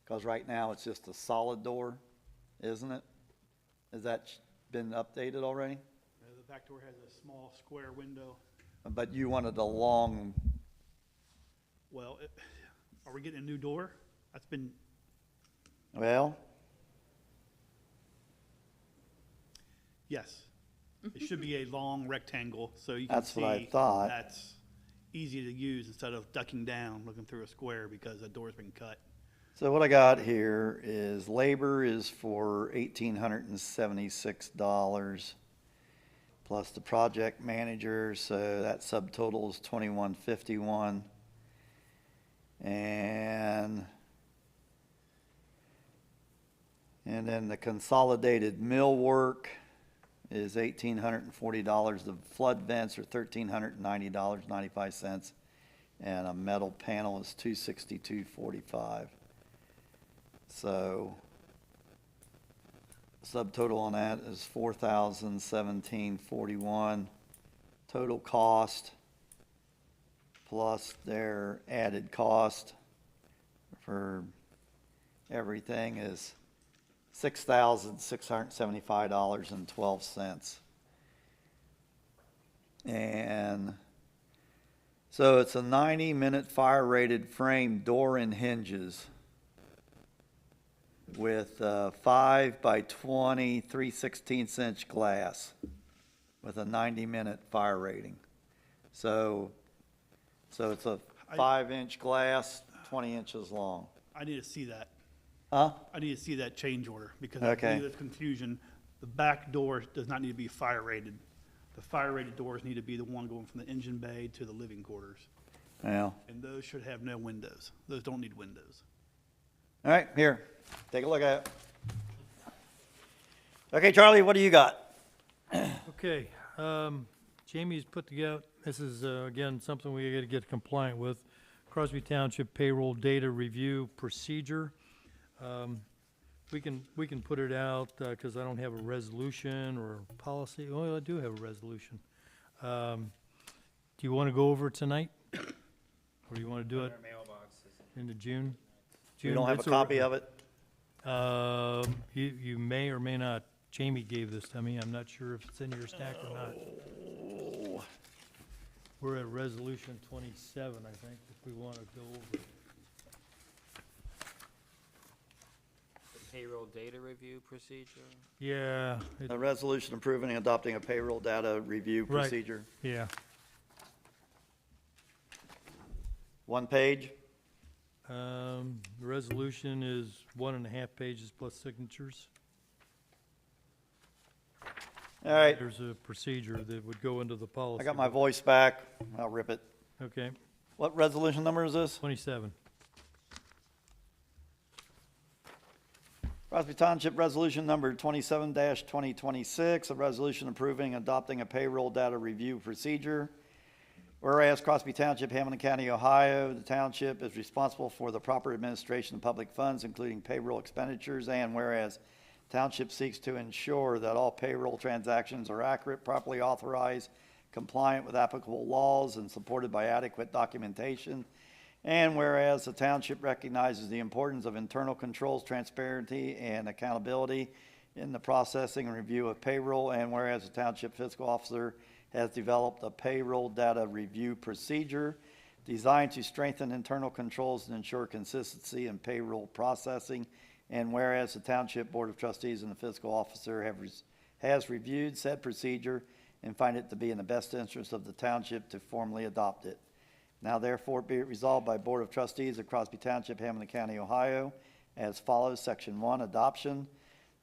because right now it's just a solid door, isn't it? Has that been updated already? The back door has a small square window. But you wanted a long, Well, are we getting a new door? That's been, well, yes. It should be a long rectangle, so you can That's see. what I thought. That's easy to use instead of ducking down, looking through a square because the door's been cut. so what I got here is labor is for $1,876 plus the project manager, so that subtotal is $2,151. And then the consolidated millwork is $1,840. The flood vents are $1,390.95, and a metal panel is $262.45. So subtotal on that is $4,017.41. Total cost plus their added cost for everything is $6,675.12. And so it's a 90-minute fire-rated frame door and hinges with 5 by 20, 3/16 inch glass with a 90-minute fire rating. So it's a 5-inch glass, 20 inches long. I need to see that. Huh? I need to see that change order because I Okay. believe there's confusion. The back door does not need to be fire rated. The fire rated doors need to be the one going from the engine bay to the living quarters. Well, And those should have no windows. Those don't need windows. all right, here, take a look at it. Okay, Charlie, what do you got? Okay, Jamie's put together, this is, again, something we gotta get compliant with. Crosby Township Payroll Data Review Procedure. We can put it out, cause I don't have a resolution or policy. Oh, I do have a resolution. Do you wanna go over it tonight? Or do you wanna do it into June? You don't have a copy of it? You may or may not. Jamie gave this to me. I'm not sure if it's in your stack or not. We're at resolution 27, I think, if we want to go over it. The payroll data review procedure. Yeah, A resolution approving and adopting a payroll data review Right. procedure. yeah. One page? The resolution is 1.5 pages plus signatures. All right, There's a procedure that would go into the policy. I got my voice back. I'll rip it. Okay, What resolution number is this? 27. Crosby Township Resolution Number 27-2026, a resolution approving and adopting a payroll data review procedure. Whereas Crosby Township, Hamilton County, Ohio, the township is responsible for the proper administration of public funds, including payroll expenditures, and whereas township seeks to ensure that all payroll transactions are accurate, properly authorized, compliant with applicable laws, and supported by adequate documentation. And whereas the township recognizes the importance of internal controls, transparency, and accountability in the processing and review of payroll, and whereas the township fiscal officer has developed a payroll data review procedure designed to strengthen internal controls and ensure consistency in payroll processing, and whereas the Township Board of Trustees and the fiscal officer has reviewed said procedure and find it to be in the best interest of the township to formally adopt it. Now therefore be it resolved by Board of Trustees of Crosby Township, Hamilton County, Ohio, as follows. Section 1, adoption.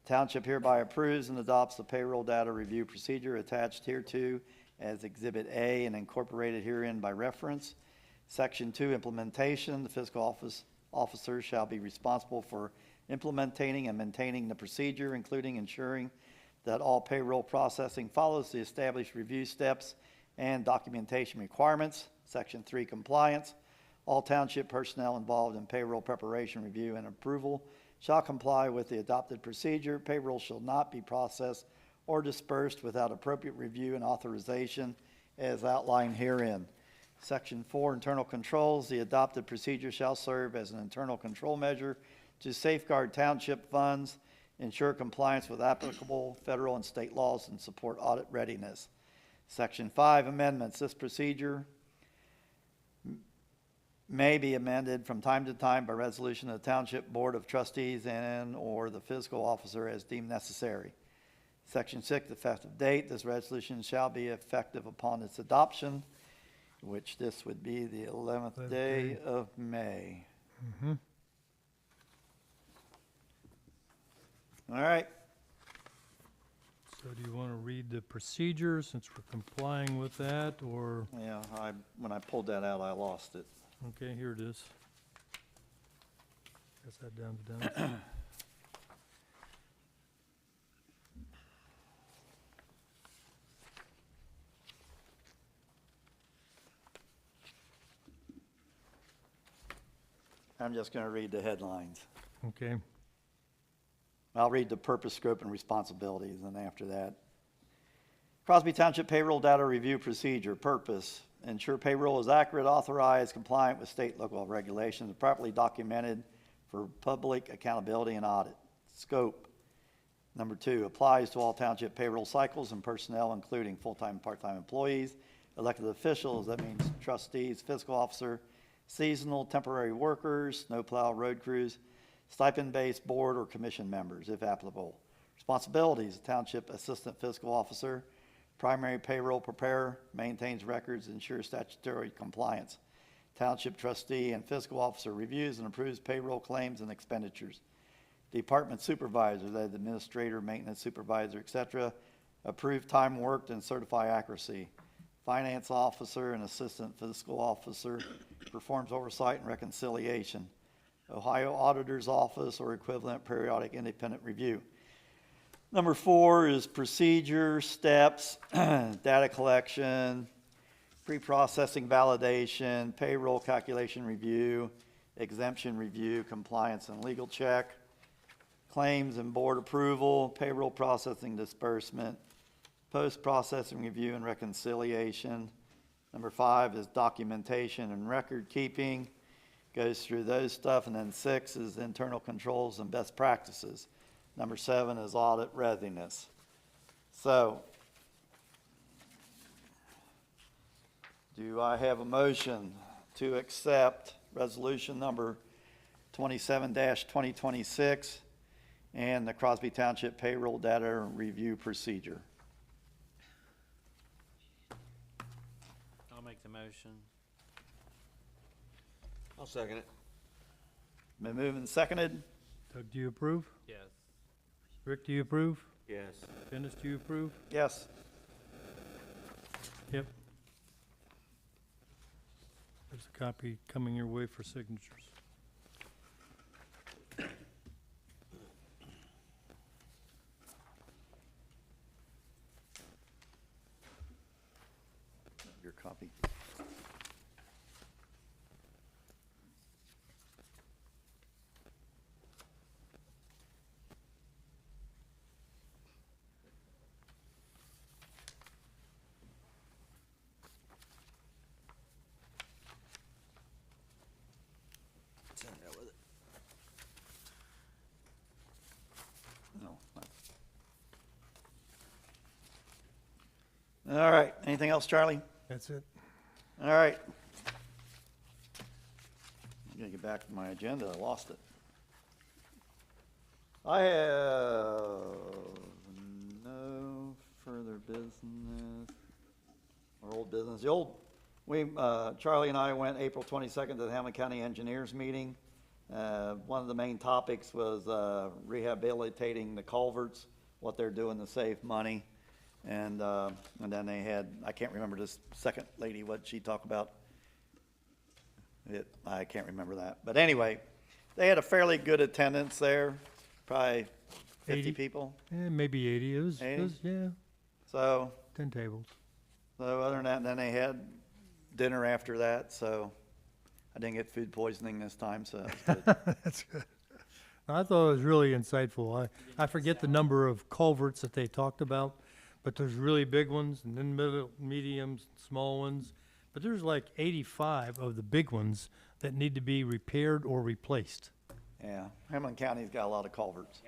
Township hereby approves and adopts the payroll data review procedure attached hereto as Exhibit A and incorporated herein by reference. Section 2, implementation. The fiscal officer shall be responsible for implementing and maintaining the procedure, including ensuring that all payroll processing follows the established review steps and documentation requirements. Section 3, compliance. All township personnel involved in payroll preparation, review, and approval shall comply with the adopted procedure. Payroll shall not be processed or dispersed without appropriate review and authorization as outlined herein. Section 4, internal controls. The adopted procedure shall serve as an internal control measure to safeguard township funds, ensure compliance with applicable federal and state laws, and support audit readiness. Section 5, amendments. This procedure may be amended from time to time by resolution of the Township Board of Trustees and or the fiscal officer as deemed necessary. Section 6, effective date. This resolution shall be effective upon its adoption, which this would be the 11th day of May. All right. So do you want to read the procedure since we're complying with that, or? Yeah, when I pulled that out, I lost it. Okay, here it is. Pass that down to Dennis. I'm just going to read the headlines. Okay. I'll read the purpose, scope, and responsibilities, and after that. Crosby Township Payroll Data Review Procedure. Purpose: ensure payroll is accurate, authorized, compliant with state and local regulations, and properly documented for public accountability and audit. Scope: number 2, applies to all township payroll cycles and personnel, including full-time and part-time employees, elected officials, that means trustees, fiscal officer, seasonal, temporary workers, snowplow, road crews, stipend-based board or commission members, if applicable. Responsibilities: township assistant fiscal officer, primary payroll preparer, maintains records, ensures statutory compliance. Township trustee and fiscal officer reviews and approves payroll claims and expenditures. Department supervisor, that is administrator, maintenance supervisor, etc., approve time worked and certify accuracy. Finance officer and assistant fiscal officer performs oversight and reconciliation. Ohio Auditor's Office or equivalent periodic independent review. Number 4 is procedure, steps, data collection, pre-processing validation, payroll calculation review, exemption review, compliance and legal check, claims and board approval, payroll processing disbursement, post-processing review and reconciliation. Number 5 is documentation and record keeping. Goes through those stuff. And then 6 is internal controls and best practices. Number 7 is audit readiness. So, do I have a motion to accept resolution number 27-2026 and the Crosby Township Payroll Data Review Procedure? I'll make the motion. I'll second it. Been moved and seconded. Doug, do you approve? Yes. Rick, do you approve? Yes. Dennis, do you approve? Yes. Yep. There's a copy coming your way for signatures. Your copy. All right, anything else, Charlie? That's it. All right. I'm gonna get back to my agenda, I lost it. I have no further business or old business. Charlie and I went April 22nd to the Hamilton County Engineers meeting. One of the main topics was rehabilitating the culverts, what they're doing to save money. And then they had, I can't remember this second lady, what she talked about. I can't remember that. But anyway, they had a fairly good attendance there, probably 50 80? people. Maybe 80. It was, 80? yeah, So, 10 tables. other than that, then they had dinner after that, so I didn't get food poisoning this time, so that's good. That's good. I thought it was really insightful. I forget the number of culverts that they talked about, but there's really big ones, and then middle, mediums, small ones. But there's like 85 of the big ones that need to be repaired or replaced. Yeah, Hamilton County's got a lot of culverts.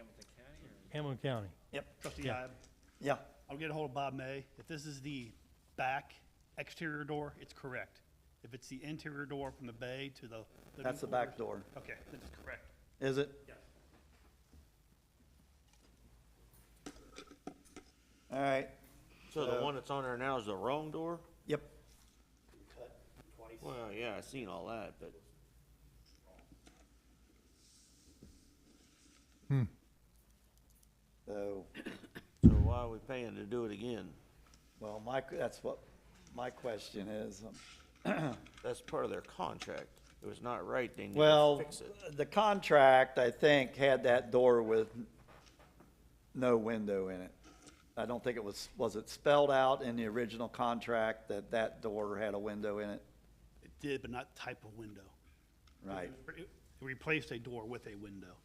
Hamilton County. Yep. Trustee Yeah. Ibe, Yeah, I'll get a hold of Bob May. If this is the back exterior door, it's correct. If it's the interior door from the bay to the. that's the back door. Okay, then it's correct. Is it? Yes. All right. So the one that's on there now is the wrong door? Yep. Well, yeah, I seen all that, but So, so why are we paying to do it again? well, that's what my question is. That's part of their contract. It was not right, they need to Well, fix it. the contract, I think, had that door with no window in it. I don't think it was it spelled out in the original contract that that door had a window in it? It did, but not type of window. Right. It replaced a door with a window.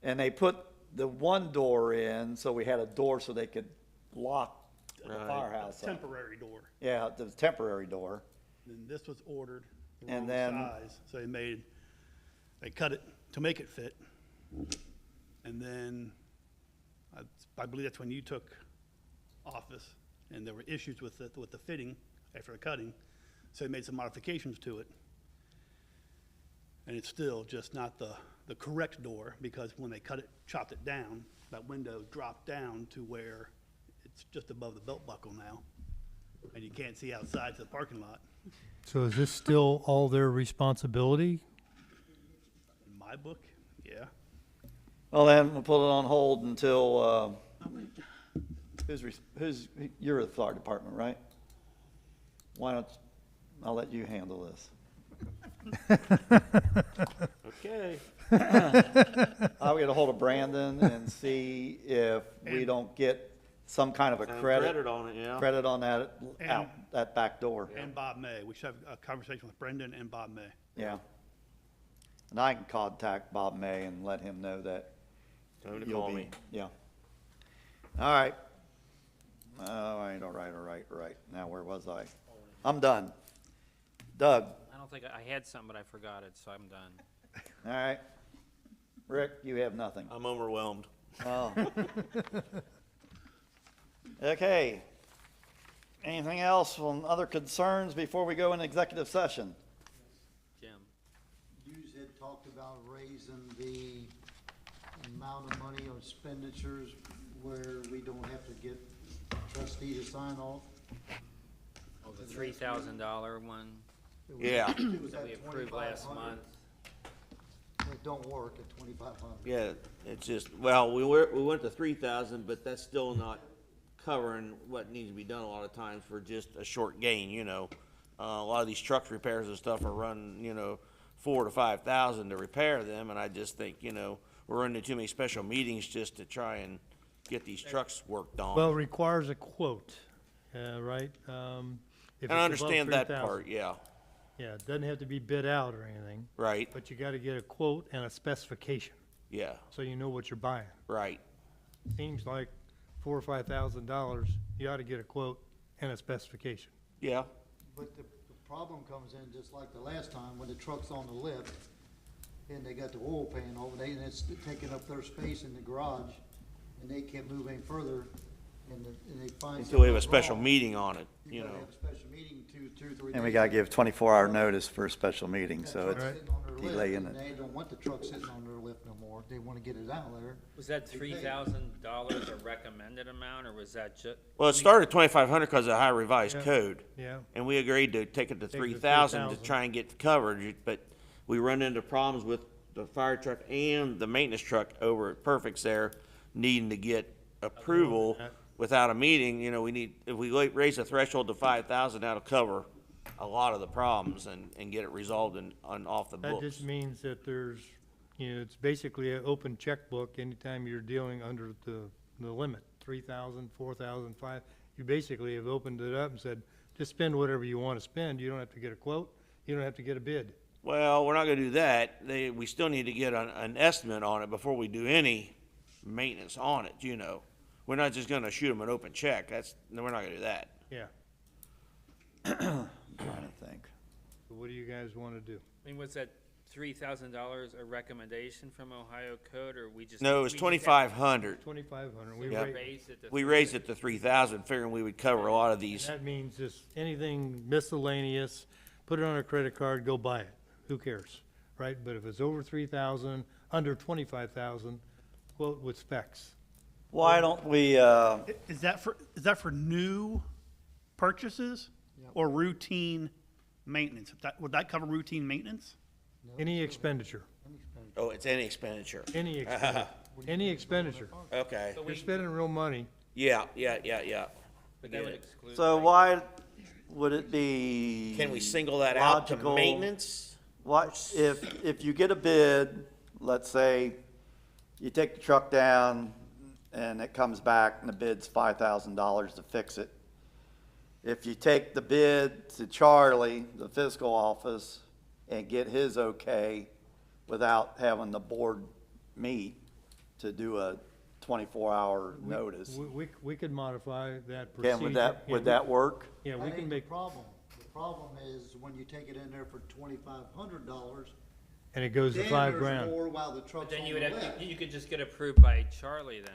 And they put the one door in, so we had a door so they could lock the Right. firehouse up. Temporary door. Yeah, the temporary door. Then this was ordered the wrong And then- size, so they cut it to make it fit. And then, I believe that's when you took office, and there were issues with the fitting after the cutting, so they made some modifications to it. And it's still just not the correct door, because when they chopped it down, that window dropped down to where it's just above the belt buckle now, and you can't see outside to the parking lot. So is this still all their responsibility? In my book, yeah. Well, then, we'll put it on hold until, you're the fire department, right? Why don't, I'll let you handle this. Okay. I'll get a hold of Brandon and see if we don't get some kind of a Some credit on it, yeah. credit on that, And- out, that back door. And Bob May. We should have a conversation with Brendan and Bob May. Yeah. And I can contact Bob May and let him know that Tell him to you'll call be, me. yeah. All right. All right. Now, where was I? I'm done. Doug, I don't think, I had something, but I forgot it, so I'm done. all right. Rick, you have nothing. I'm overwhelmed. Oh. Okay. Anything else from other concerns before we go into executive session? Jim? You had talked about raising the amount of money on expenditures where we don't have to get trustee to sign off. Oh, the $3,000 one Yeah, It was that at we approved last 2,500. month. It don't work at 2,500. yeah, it's just, well, we went to 3,000, but that's still not covering what needs to be done a lot of times for just a short gain, you know. A lot of these truck repairs and stuff are running, you know, 4,000 to 5,000 to repair them, and I just think, you know, we're running too many special meetings just to try and get these trucks worked on. Well, it requires a quote, right? If And it's I above understand that 3,000. part, yeah, Yeah, it doesn't have to be bid out or anything, right, but you gotta get a quote and a specification, yeah, so you know what you're buying. right, Seems like $4,000 or $5,000, you ought to get a quote and a specification. yeah, But the problem comes in, just like the last time, when the truck's on the lift, and they got the oil pan over there, and it's taking up their space in the garage, and they can't move any further, and they find. Until we have a something special wrong, meeting on it, you you gotta know. have a special meeting, two, 3 And we days gotta after. give 24-hour notice for a special meeting, so Truck's it's sitting on their lift, delaying and it. they don't want the truck sitting on their lift no more. They wanna get it out of there. Was that $3,000 a recommended amount, or was that just? Well, it started at 2,500 because of the high revised Yeah. code. Yeah, And we agreed to take it to to 3,000 to 3,000. try and get coverage, but we run into problems with the fire truck and the maintenance truck over at Perfect's there needing to get approval that. without a meeting, you know, if we raise the threshold to 5,000, that'll cover a lot of the problems and get it resolved off the that books. just means that there's, it's basically an open checkbook anytime you're dealing under the limit, 3,000, 4,000, 5. You basically have opened it up and said, just spend whatever you want to spend. You don't have to get a quote. You don't have to get a bid. Well, we're not gonna do that. We still need to get an estimate on it before we do any maintenance on it, you know. We're not just gonna shoot them an open check. No, we're not gonna do that. Yeah. Trying to think. So what do you guys want to do? I mean, was that $3,000 a recommendation from Ohio Code, or we just? No, it was we just had- 2,500. 2,500. We Yeah. raised it to We raised it to 3,000, figuring we would cover a lot of these. That means just anything miscellaneous, put it on a credit card, go buy it. Who cares, right? But if it's over 3,000, under 25,000, quote with specs. Why don't we, Is that for new purchases or routine maintenance? Would that cover routine maintenance? Any expenditure, Oh, it's any expenditure. any expenditure. Okay. You're spending real money. Yeah. But that would exclude. so like, why would it be? Can we single that out to logical- maintenance? What, if you get a bid, let's say you take the truck down and it comes back and the bid's $5,000 to fix it. If you take the bid to Charlie, the fiscal office, and get his okay without having the board meet to do a 24-hour notice, We could modify that procedure. would that work? Yeah, we That can ain't make, the problem. The problem is when you take it in there for $2,500, and it goes to then $5 there's grand. more while the But truck's then on you the would lift. you could just get approved by Charlie then.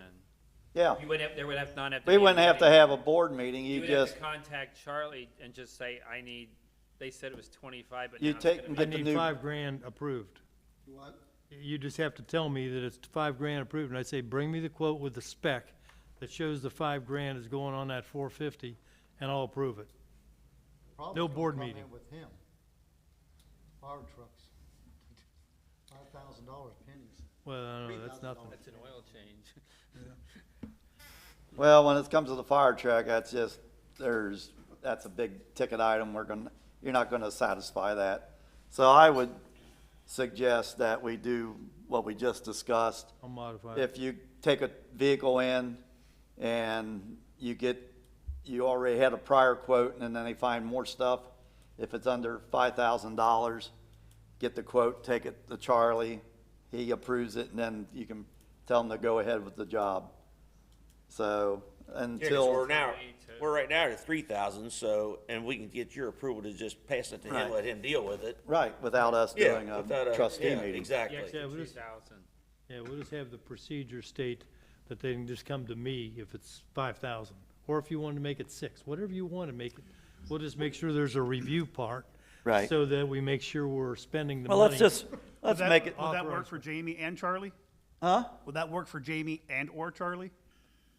Yeah, You would have, there would have not have to. we be wouldn't have to anything. have a board meeting, You you would have just, to contact Charlie and just say, they said it was 25, but You now it's take gonna and be. I get the need new- $5 grand approved. What? You just have to tell me that it's $5 grand approved, and I say, bring me the quote with the spec that shows the $5 grand is going on that 450, and I'll approve it. Problem's No gonna board come in meeting. with him. Fire trucks. $5,000 pennies. Well, I don't know, that's $3,000. nothing. That's an oil change. well, when it comes to the fire truck, that's just, that's a big ticket item, you're not gonna satisfy that. So I would suggest that we do what we just discussed. I'll modify it. If you take a vehicle in and you already had a prior quote and then they find more stuff, if it's under $5,000, get the quote, take it to Charlie, he approves it, and then you can tell him to go ahead with the job. So, Yeah, 'cause until, we're right now at 3,000, so, and we can get your approval to just pass it to him, Right. let him deal with it. right, without us Yeah, doing without a trustee yeah, meeting. Exactly. Yeah, we'll just- 2,000. Yeah, we'll just have the procedure state that they can just come to me if it's 5,000, or if you want to make it 6, whatever you want to make it. We'll just make sure there's a review part. Right. So that we make sure we're spending the Well, money. let's Would that- make it, Would that work authorized. for Jamie and Charlie? huh? Would that work for Jamie and/or Charlie?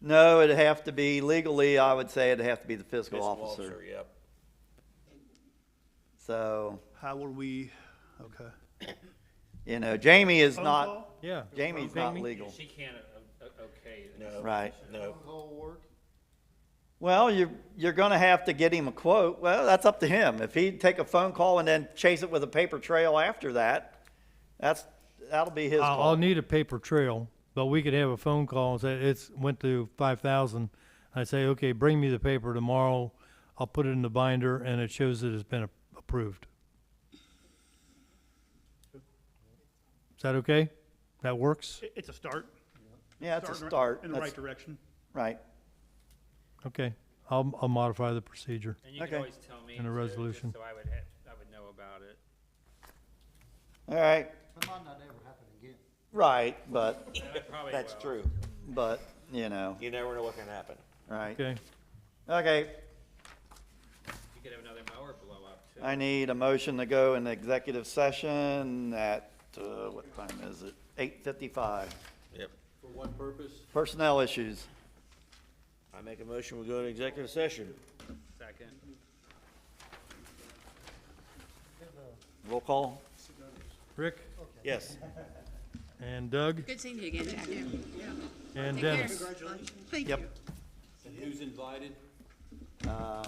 No, it'd have to be, legally, I would say it'd have to be the fiscal Fiscal officer. Yep. So, How would we, okay. Jamie is Phone not, call? Yeah. Jamie's Ping not me. legal. She can't, okay. No. Right. No. Phone call work? Well, you're gonna have to get him a quote. Well, that's up to him. If he'd take a phone call and then chase it with a paper trail after that, that'll be his I'll call. need a paper trail, but we could have a phone call and say, went to 5,000. I say, okay, bring me the paper tomorrow. I'll put it in the binder and it shows that it's been approved. Is that okay? That works? It's a start. Yeah, it's a Starting start. In the That's right direction. right. Okay, I'll modify the procedure. And you can Okay. always tell me. In a too, just resolution. So I would know about it. All right, That might not ever happen again. right, but, Probably That's will. true. but, You never know what can happen. Right. Okay. Okay, You could have another mower blow up too. I need a motion to go in executive session at, what time is it? 8:55. Yep. For what purpose? Personnel issues. I make a motion, we go to executive session. Second. Roll call. Rick Yes. and Doug Good seeing you again, Jack. and Dennis. Thank Yep. you. And who's invited? Uh,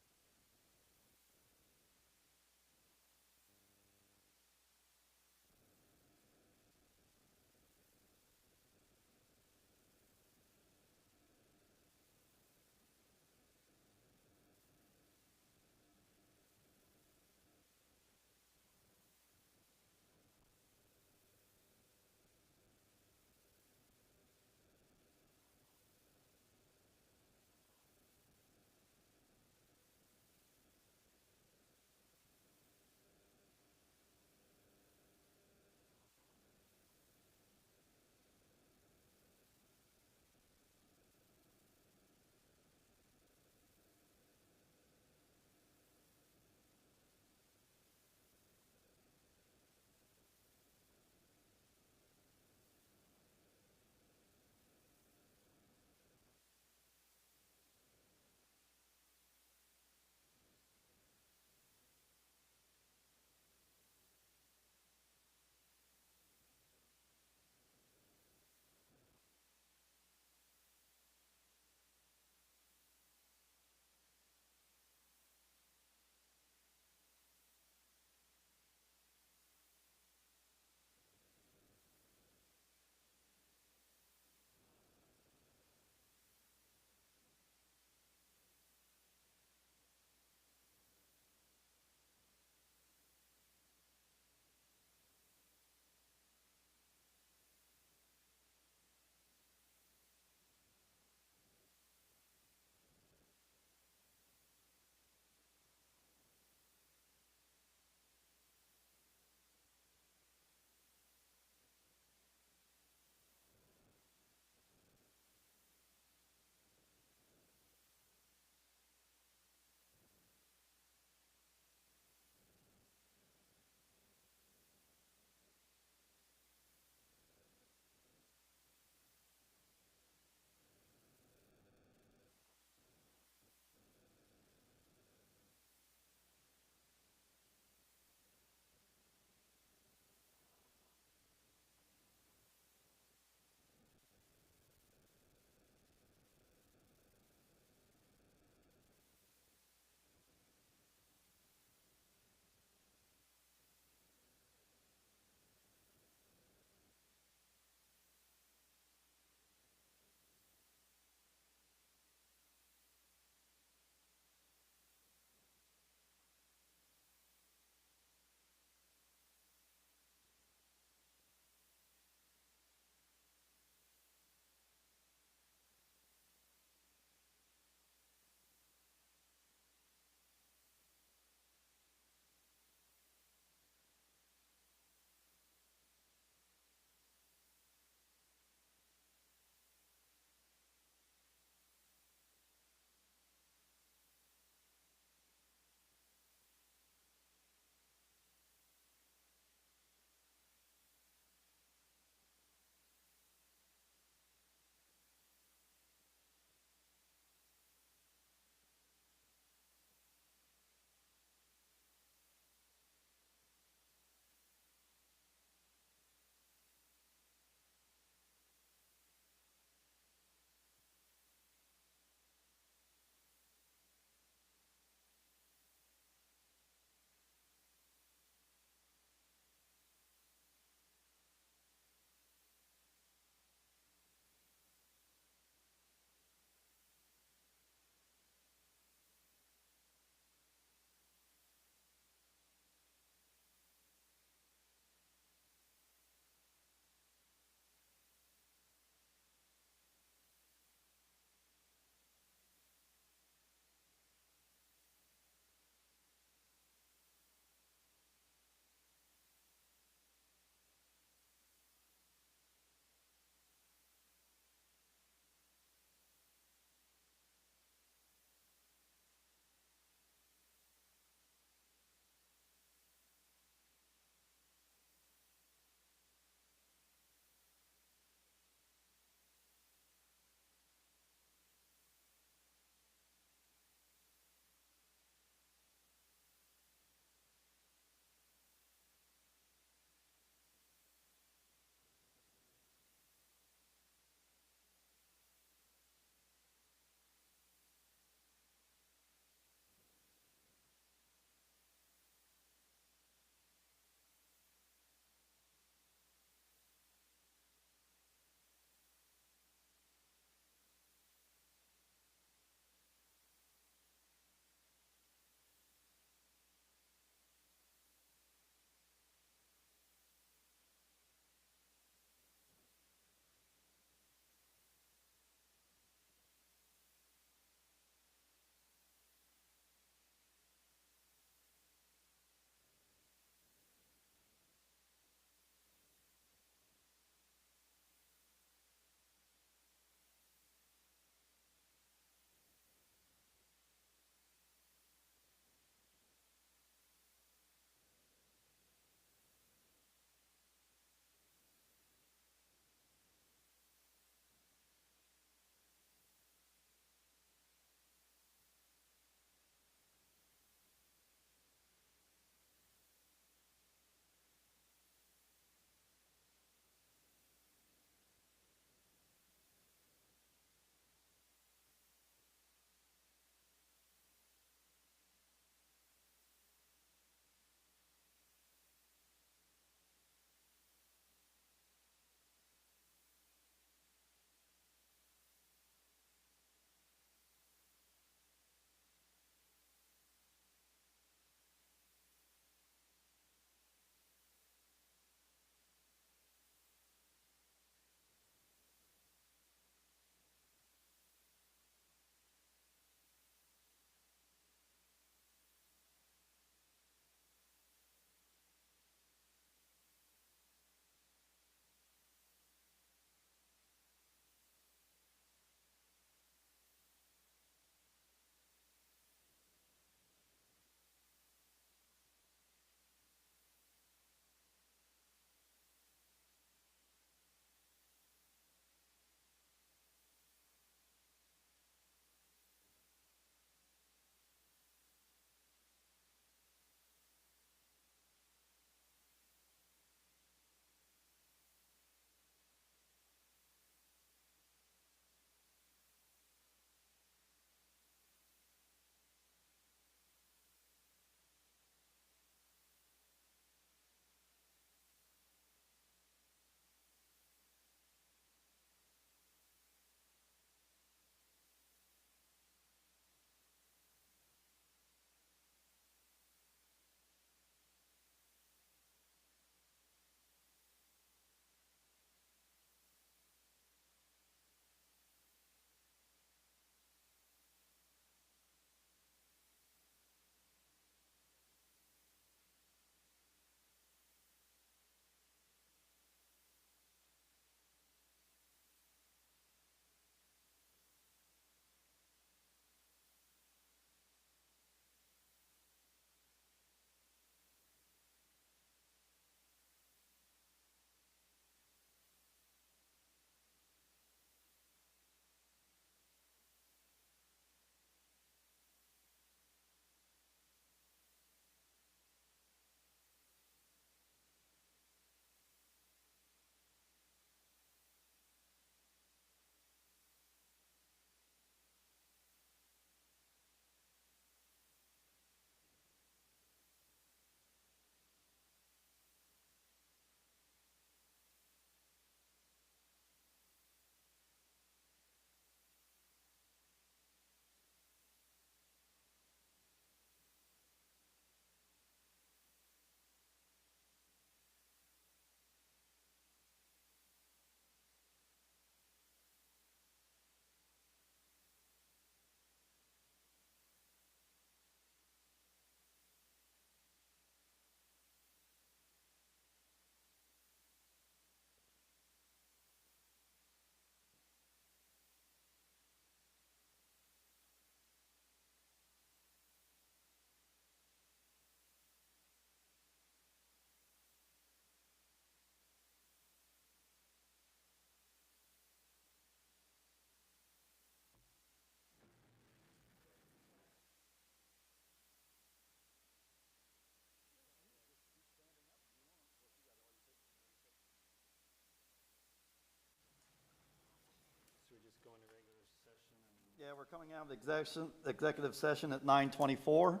Yeah, we're coming out of executive session at 9:24.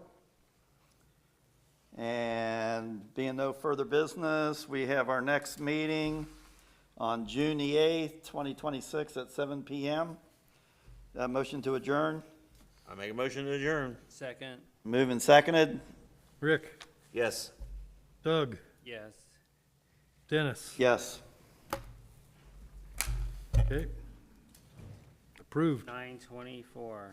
And being no further business, we have our next meeting on June the 8th, 2026 at 7 PM. Motion to adjourn. I make a motion to adjourn. Second, Moved and seconded. Rick, Yes. Doug, yes. Dennis. Yes. Okay. Approved. 9:24.